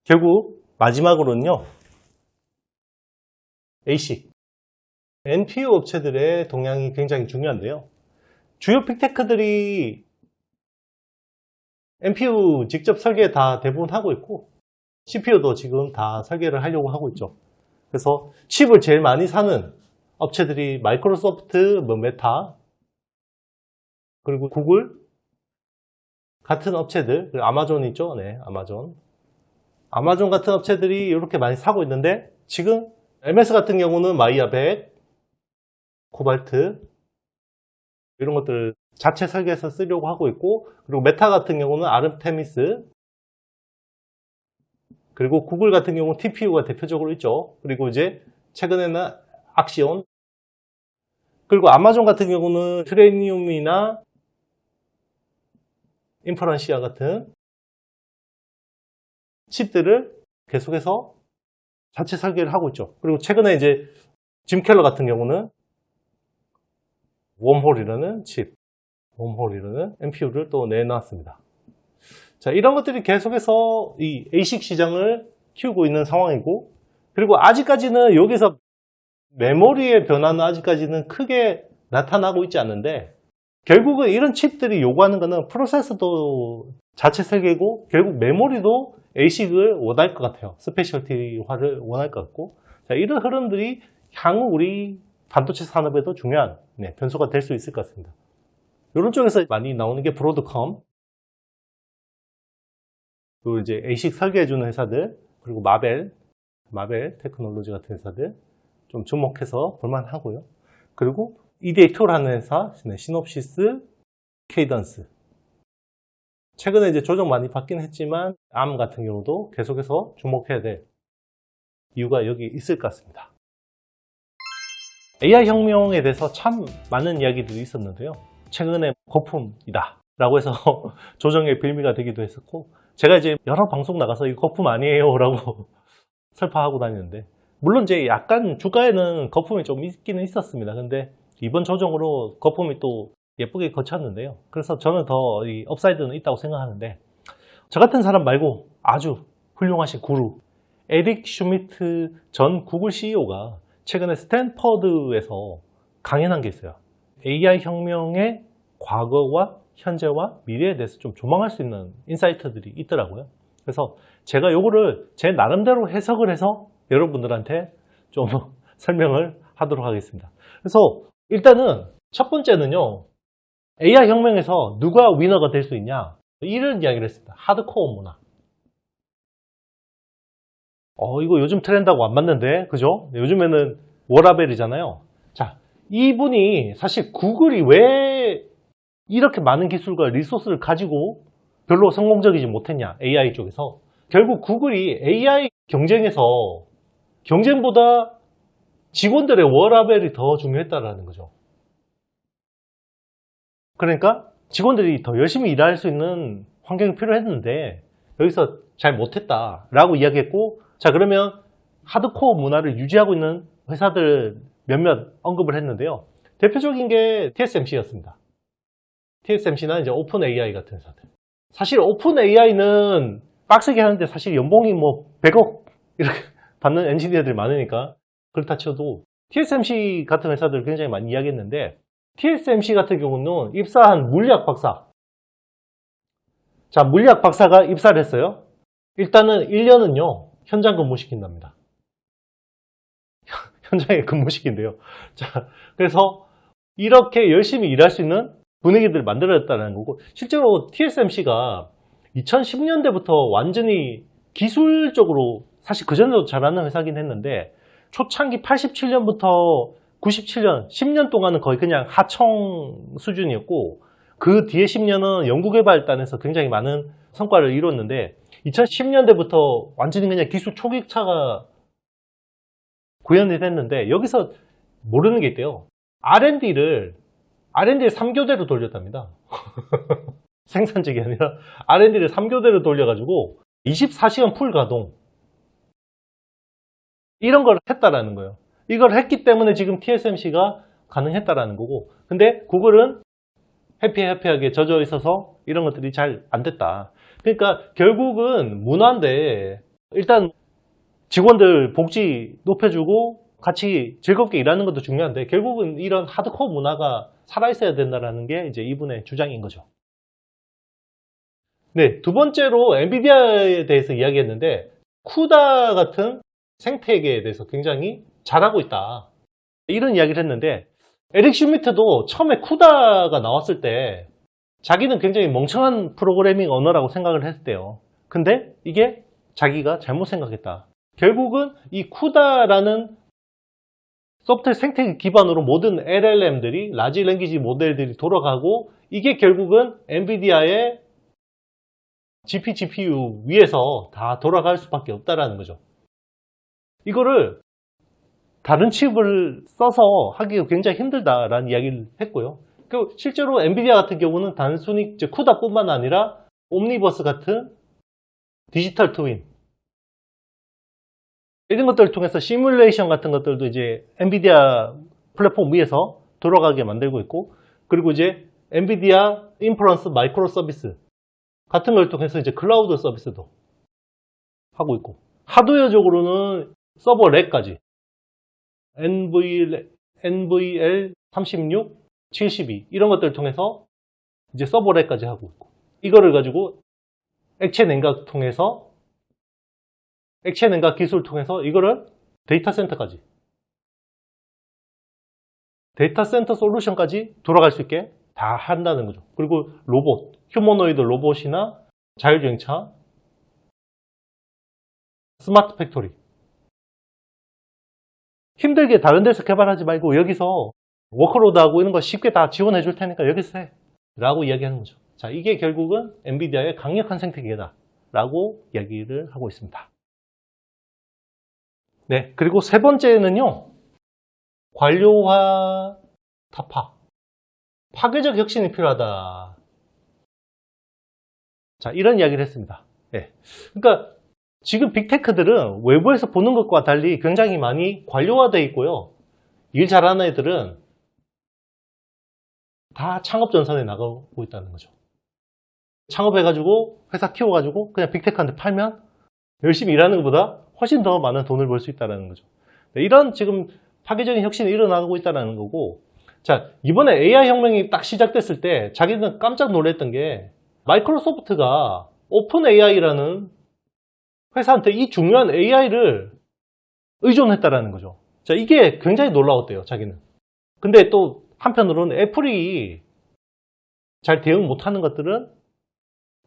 결국 마지막으로는요, ASIC, NPU 업체들의 동향이 굉장히 중요한데요. 주요 빅테크들이 NPU 직접 설계 다 대부분 하고 있고, CPU도 지금 다 설계를 하려고 하고 있죠. 그래서 칩을 제일 많이 사는 업체들이 마이크로소프트, 메타, 그리고 구글 같은 업체들, 그리고 아마존 있죠? 네, 아마존 같은 업체들이 이렇게 많이 사고 있는데, 지금 MS 같은 경우는 마이야 100, 코발트 이런 것들 자체 설계해서 쓰려고 하고 있고, 그리고 메타 같은 경우는 아르테미스, 그리고 구글 같은 경우는 TPU가 대표적으로 있죠. 그리고 이제 최근에는 악시온, 그리고 아마존 같은 경우는 트레니움이나 인퍼런시아 같은 칩들을 계속해서 자체 설계를 하고 있죠. 그리고 최근에 이제 짐 켈러 같은 경우는 웜홀이라는 NPU를 또 내놨습니다. 자, 이런 것들이 계속해서 이 ASIC 시장을 키우고 있는 상황이고, 그리고 아직까지는 여기서 메모리의 변화는 아직까지는 크게 나타나고 있지 않는데, 결국은 이런 칩들이 요구하는 것은 프로세서도 자체 설계고, 결국 메모리도 ASIC을 원할 것 같아요. 스페셜티화를 원할 것 같고, 자, 이런 흐름들이 향후 우리 반도체 산업에도 중요한 변수가 될 수 있을 것 같습니다. 이런 쪽에서 많이 나오는 게 브로드컴, 그리고 이제 ASIC 설계해주는 회사들, 그리고 마벨 테크놀로지 같은 회사들 좀 주목해서 볼만하고요. 그리고 EDA 툴하는 회사, 시놉시스, 케이던스. 최근에 이제 조정 많이 받긴 했지만 ARM 같은 경우도 계속해서 주목해야 될 이유가 여기 있을 것 같습니다. AI 혁명에 대해서 참 많은 이야기들이 있었는데요. 최근에 거품이다 라고 해서 조정의 빌미가 되기도 했었고, 제가 이제 여러 방송 나가서 이거 거품 아니에요 라고 설파하고 다니는데, 물론 이제 약간 주가에는 거품이 좀 있기는 있었습니다. 근데 이번 조정으로 거품이 또 예쁘게 거쳤는데요. 그래서 저는 더 이 업사이드는 있다고 생각하는데, 저 같은 사람 말고 아주 훌륭하신 구루 에릭 슈미트 전 구글 CEO가 최근에 스탠퍼드에서 강연한 게 있어요. AI 혁명의 과거와 현재와 미래에 대해서 좀 조망할 수 있는 인사이트들이 있더라고요. 그래서 제가 요거를 제 나름대로 해석을 해서 여러분들한테 좀 설명을 하도록 하겠습니다. 그래서 일단은 첫 번째는요, AI 혁명에서 누가 위너가 될 수 있냐, 이런 이야기를 했습니다. 하드코어 문화. 이거 요즘 트렌드하고 안 맞는데, 그죠? 요즘에는 워라벨이잖아요. 자, 이분이 사실 구글이 왜 이렇게 많은 기술과 리소스를 가지고 별로 성공적이지 못했냐, AI 쪽에서. 결국 구글이 AI 경쟁보다 직원들의 워라벨이 더 중요했다라는 거죠. 그러니까 직원들이 더 열심히 일할 수 있는 환경이 필요했는데 여기서 잘 못했다라고 이야기했고, 자, 그러면 하드코어 문화를 유지하고 있는 회사들 몇몇 언급을 했는데요. 대표적인 게 TSMC였습니다. TSMC나 이제 오픈 AI 같은 회사들. 사실 오픈 AI는 빡세게 하는데 사실 연봉이 뭐 100억 이렇게 받는 엔지니어들이 많으니까 그렇다 쳐도 TSMC 같은 회사들 굉장히 많이 이야기했는데 TSMC 같은 경우는 입사한 물리학 박사. 자, 물리학 박사가 입사를 했어요. 일단은 1년은요, 현장 근무시킨답니다. 현장에 근무시킨대요. 자, 그래서 이렇게 열심히 일할 수 있는 분위기들을 만들어냈다는 거고, 실제로 TSMC가 2010년대부터 완전히 기술적으로 사실 그전에도 잘하는 회사긴 했는데 초창기 87년부터 97년, 10년 동안은 거의 그냥 하청 수준이었고 그 뒤에 10년은 연구개발단에서 굉장히 많은 성과를 이뤘는데 2010년대부터 완전히 그냥 기술 초기차가 구현이 됐는데 여기서 모르는 게 있대요. R&D를 3교대로 돌렸답니다. 생산직이 아니라 R&D를 3교대로 돌려가지고 24시간 풀 가동 이런 걸 했다라는 거예요. 이걸 했기 때문에 지금 TSMC가 가능했다라는 거고, 근데 구글은 해피하게 젖어 있어서 이런 것들이 잘 안 됐다. 그러니까 결국은 문화인데 일단 직원들 복지 높여주고 같이 즐겁게 일하는 것도 중요한데 결국은 이런 하드코어 문화가 살아있어야 된다는 게 이제 이분의 주장인 거죠. 네, 두 번째로 엔비디아에 대해서 이야기했는데 쿠다 같은 생태계에 대해서 굉장히 잘하고 있다. 이런 이야기를 했는데 에릭 슈미트도 처음에 쿠다가 나왔을 때 자기는 굉장히 멍청한 프로그래밍 언어라고 생각을 했대요. 근데 이게 자기가 잘못 생각했다. 결국은 이 쿠다라는 소프트웨어 생태계 기반으로 모든 LLM들이 라지 랭귀지 모델들이 돌아가고 이게 결국은 엔비디아의 GPU 위에서 다 돌아갈 수밖에 없다라는 거죠. 이거를 다른 칩을 써서 하기가 굉장히 힘들다라는 이야기를 했고요. 실제로 엔비디아 같은 경우는 단순히 쿠다뿐만 아니라 옴니버스 같은 디지털 트윈 이런 것들을 통해서 시뮬레이션 같은 것들도 이제 엔비디아 플랫폼 위에서 돌아가게 만들고 있고, 그리고 이제 엔비디아 인퍼런스 마이크로 서비스 같은 걸 통해서 이제 클라우드 서비스도 하고 있고, 하드웨어적으로는 서버 렉까지 NVL 36, 72 이런 것들을 통해서 이제 서버 렉까지 하고 있고, 이거를 가지고 액체 냉각 기술을 통해서 이거를 데이터 센터 솔루션까지 돌아갈 수 있게 다 한다는 거죠. 그리고 로봇, 휴머노이드 로봇이나 자율주행차, 스마트 팩토리. 힘들게 다른 데서 개발하지 말고 여기서 워크로드하고 이런 거 쉽게 다 지원해 줄 테니까 여기서 해 라고 이야기하는 거죠. 자, 이게 결국은 엔비디아의 강력한 생태계다 라고 이야기를 하고 있습니다. 네, 그리고 세 번째는요, 관료화 타파. 파괴적 혁신이 필요하다. 자, 이런 이야기를 했습니다. 네. 그러니까 지금 빅테크들은 외부에서 보는 것과 달리 굉장히 많이 관료화되어 있고요. 일 잘하는 애들은 다 창업 전선에 나가고 있다는 거죠. 창업해가지고 회사 키워가지고 그냥 빅테크한테 팔면 열심히 일하는 것보다 훨씬 더 많은 돈을 벌 수 있다는 거죠. 네, 이런 지금 파괴적인 혁신이 일어나고 있다는 거고, 자, 이번에 AI 혁명이 딱 시작됐을 때 자기는 깜짝 놀랐던 게 마이크로소프트가 오픈 AI라는 회사한테 이 중요한 AI를 의존했다라는 거죠. 자, 이게 굉장히 놀라웠대요, 자기는. 근데 또 한편으로는 애플이 잘 대응 못하는 것들은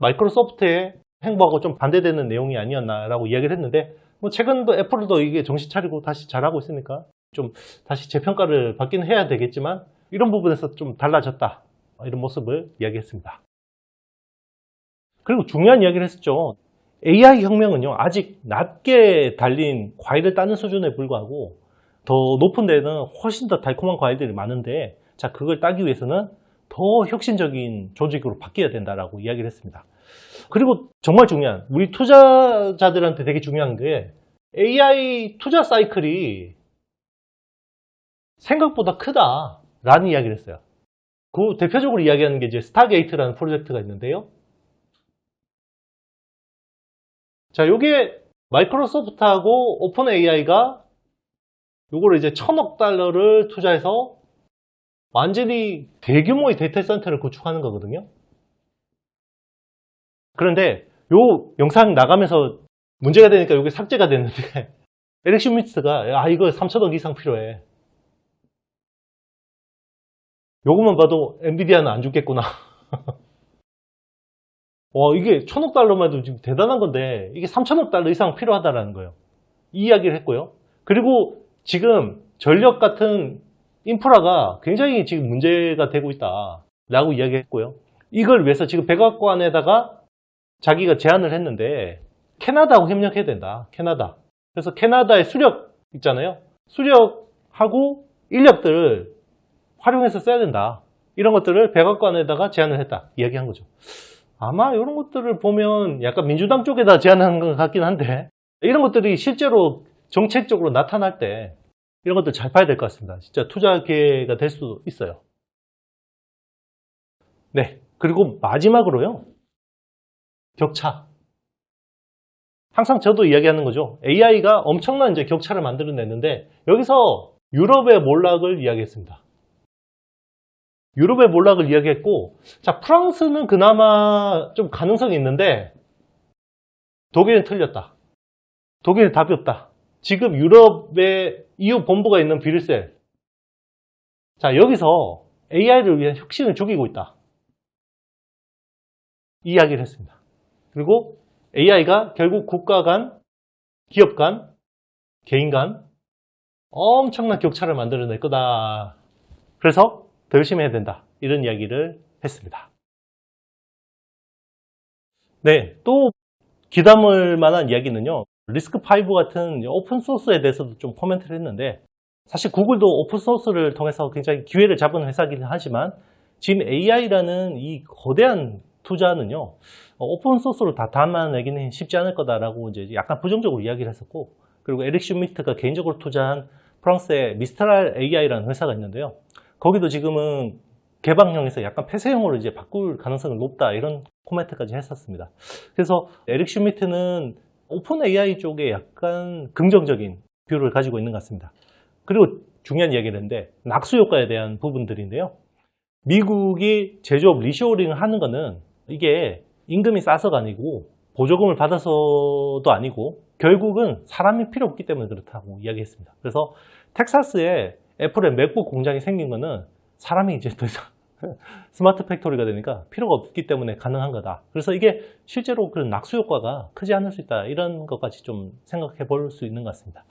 마이크로소프트의 행보하고 좀 반대되는 내용이 아니었나라고 이야기를 했는데, 뭐 최근도 애플도 이게 정신 차리고 다시 잘하고 있으니까 좀 다시 재평가를 받기는 해야 되겠지만 이런 부분에서 좀 달라졌다, 이런 모습을 이야기했습니다. 그리고 중요한 이야기를 했었죠. AI 혁명은요, 아직 낮게 달린 과일을 따는 수준에 불과하고 더 높은 데는 훨씬 더 달콤한 과일들이 많은데, 자, 그걸 따기 위해서는 더 혁신적인 조직으로 바뀌어야 된다라고 이야기를 했습니다. 그리고 정말 중요한, 우리 투자자들한테 되게 중요한 게 AI 투자 사이클이 생각보다 크다라는 이야기를 했어요. 그 대표적으로 이야기하는 게 이제 스타게이트라는 프로젝트가 있는데요. 자, 요게 마이크로소프트하고 오픈 AI가 요거를 이제 1,000억 달러를 투자해서 완전히 대규모의 데이터 센터를 구축하는 거거든요. 그런데 요 영상 나가면서 문제가 되니까 이게 삭제가 됐는데 에릭 슈미트가 이거 3,000억 이상 필요해. 요것만 봐도 엔비디아는 안 죽겠구나. 이게 1,000억 달러만 해도 지금 대단한 건데 이게 3,000억 달러 이상 필요하다라는 거예요. 이 이야기를 했고요. 그리고 지금 전력 같은 인프라가 굉장히 지금 문제가 되고 있다라고 이야기했고요. 이걸 위해서 지금 백악관에다가 자기가 제안을 했는데 캐나다하고 협력해야 된다. 캐나다. 그래서 캐나다의 수력 있잖아요. 수력하고 인력들을 활용해서 써야 된다. 이런 것들을 백악관에다가 제안을 했다. 이야기한 거죠. 아마 이런 것들을 보면 약간 민주당 쪽에다 제안한 것 같긴 한데 이런 것들이 실제로 정책적으로 나타날 때 이런 것들 잘 봐야 될 것 같습니다. 진짜 투자 기회가 될 수도 있어요. 네. 그리고 마지막으로요. 격차. 항상 저도 이야기하는 거죠. AI가 엄청난 이제 격차를 만들어냈는데 여기서 유럽의 몰락을 이야기했습니다. 유럽의 몰락을 이야기했고, 자, 프랑스는 그나마 좀 가능성이 있는데 독일은 틀렸다. 독일은 답이 없다. 지금 유럽의 EU 본부가 있는 브뤼셀. 자, 여기서 AI를 위한 혁신을 죽이고 있다. 이 이야기를 했습니다. 그리고 AI가 결국 국가 간, 기업 간, 개인 간 엄청난 격차를 만들어낼 거다. 그래서 더 열심히 해야 된다. 이런 이야기를 했습니다. 네, 또 기담을 만한 이야기는요. 리스크5 같은 오픈소스에 대해서도 좀 코멘트를 했는데 사실 구글도 오픈소스를 통해서 굉장히 기회를 잡은 회사이긴 하지만 지금 AI라는 이 거대한 투자는요. 오픈소스로 다 담아내기는 쉽지 않을 거다라고 이제 약간 부정적으로 이야기를 했었고 그리고 에릭 슈미트가 개인적으로 투자한 프랑스의 미스트랄 AI라는 회사가 있는데요. 거기도 지금은 개방형에서 약간 폐쇄형으로 이제 바꿀 가능성이 높다 이런 코멘트까지 했었습니다. 그래서 에릭 슈미트는 오픈 AI 쪽에 약간 긍정적인 뷰를 가지고 있는 것 같습니다. 그리고 중요한 이야기를 했는데 낙수 효과에 대한 부분들인데요. 미국이 제조업 리쇼어링을 하는 거는 이게 임금이 싸서가 아니고 보조금을 받아서도 아니고 결국은 사람이 필요 없기 때문에 그렇다고 이야기했습니다. 그래서 텍사스에 애플의 맥북 공장이 생긴 거는 사람이 이제 더 이상 스마트 팩토리가 되니까 필요가 없기 때문에 가능한 거다. 그래서 이게 실제로 그런 낙수 효과가 크지 않을 수 있다. 이런 것까지 좀 생각해 볼 수 있는 것 같습니다.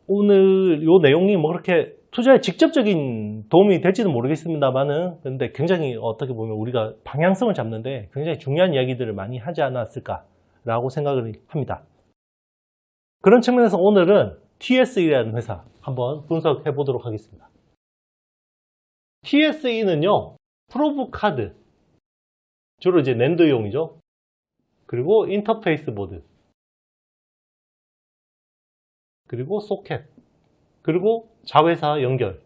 오늘 이 내용이 뭐 그렇게 투자에 직접적인 도움이 될지는 모르겠습니다만은 근데 굉장히 어떻게 보면 우리가 방향성을 잡는데 굉장히 중요한 이야기들을 많이 하지 않았을까라고 생각을 합니다. 그런 측면에서 오늘은 TSE라는 회사 한번 분석해 보도록 하겠습니다. TSE는요, 프로브 카드, 주로 이제 낸드용이죠. 그리고 인터페이스 보드, 그리고 소켓, 그리고 자회사 연결.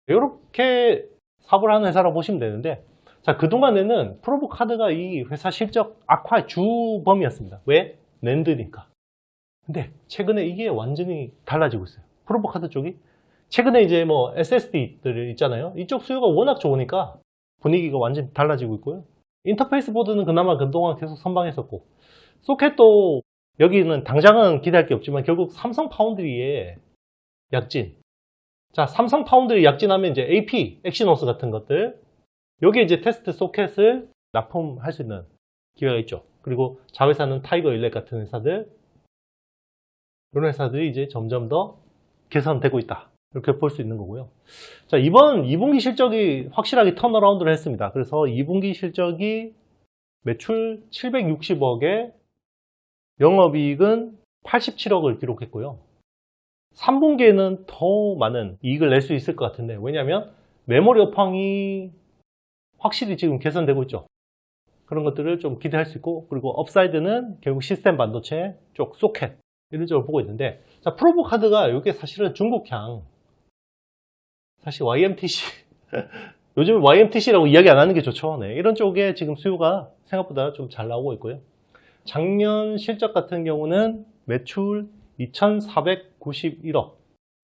이렇게 사업을 하는 회사라고 보시면 되는데, 자, 그동안에는 프로브 카드가 이 회사 실적 악화의 주범이었습니다. 왜? 낸드니까. 근데 최근에 이게 완전히 달라지고 있어요. 프로브 카드 쪽이. 최근에 이제 뭐 SSD들 있잖아요. 이쪽 수요가 워낙 좋으니까 분위기가 완전히 달라지고 있고요. 인터페이스 보드는 그나마 그동안 계속 선방했었고, 소켓도 여기는 당장은 기대할 게 없지만 결국 삼성 파운드리의 약진. 자, 삼성 파운드리 약진하면 이제 AP, 엑시노스 같은 것들. 여기에 이제 테스트 소켓을 납품할 수 있는 기회가 있죠. 그리고 자회사는 타이거 일렉 같은 회사들. 이런 회사들이 이제 점점 더 개선되고 있다. 이렇게 볼 수 있는 거고요. 자, 이번 2분기 실적이 확실하게 턴어라운드를 했습니다. 그래서 2분기 실적이 매출 760억에 영업이익은 87억을 기록했고요. 3분기에는 더 많은 이익을 낼 수 있을 것 같은데 왜냐하면 메모리 업황이 확실히 지금 개선되고 있죠. 그런 것들을 좀 기대할 수 있고 그리고 업사이드는 결국 시스템 반도체 쪽 소켓 이런 쪽을 보고 있는데 자, 프로브 카드가 이게 사실은 중국향 사실 YMTC 요즘 YMTC라고 이야기 안 하는 게 좋죠. 네, 이런 쪽에 지금 수요가 생각보다 좀 잘 나오고 있고요. 작년 실적 같은 경우는 매출 2,491억,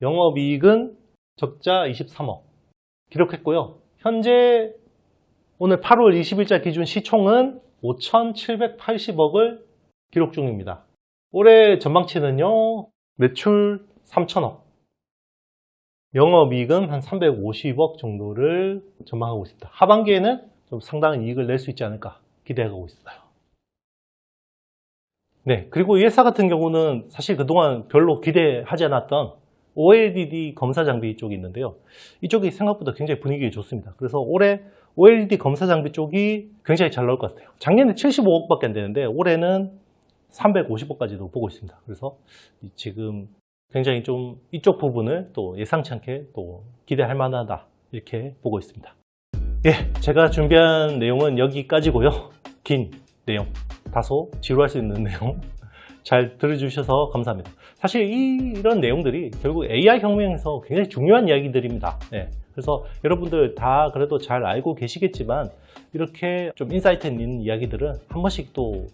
영업이익은 적자 23억 기록했고요. 현재 오늘 8월 20일자 기준 시총은 5,780억을 기록 중입니다. 올해 전망치는요, 매출 3,000억, 영업이익은 한 350억 정도를 전망하고 있습니다. 하반기에는 좀 상당한 이익을 낼 수 있지 않을까 기대하고 있어요. 네, 그리고 이 회사 같은 경우는 사실 그동안 별로 기대하지 않았던 OLED 검사 장비 쪽이 있는데요. 이쪽이 생각보다 굉장히 분위기 좋습니다. 그래서 올해 OLED 검사 장비 쪽이 굉장히 잘 나올 것 같아요. 작년에 75억밖에 안 되는데 올해는 350억까지도 보고 있습니다. 그래서 지금 굉장히 좀 이쪽 부분을 또 예상치 않게 또 기대할 만하다 이렇게 보고 있습니다. 예, 제가 준비한 내용은 여기까지고요. 긴 내용, 다소 지루할 수 있는 내용 잘 들어주셔서 감사합니다. 사실 이런 내용들이 결국 AI 혁명에서 굉장히 중요한 이야기들입니다. 네, 그래서 여러분들 다 그래도 잘 알고 계시겠지만 이렇게 좀 인사이트 있는 이야기들은 한 번씩 또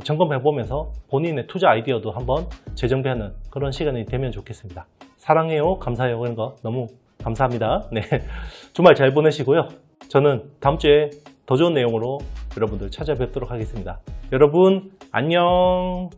점검해보면서 본인의 투자 아이디어도 한번 재정비하는 그런 시간이 되면 좋겠습니다. 사랑해요, 감사해요 그런 거 너무 감사합니다. 네, 주말 잘 보내시고요. 저는 다음 주에 더 좋은 내용으로 여러분들 찾아뵙도록 하겠습니다. 여러분 안녕.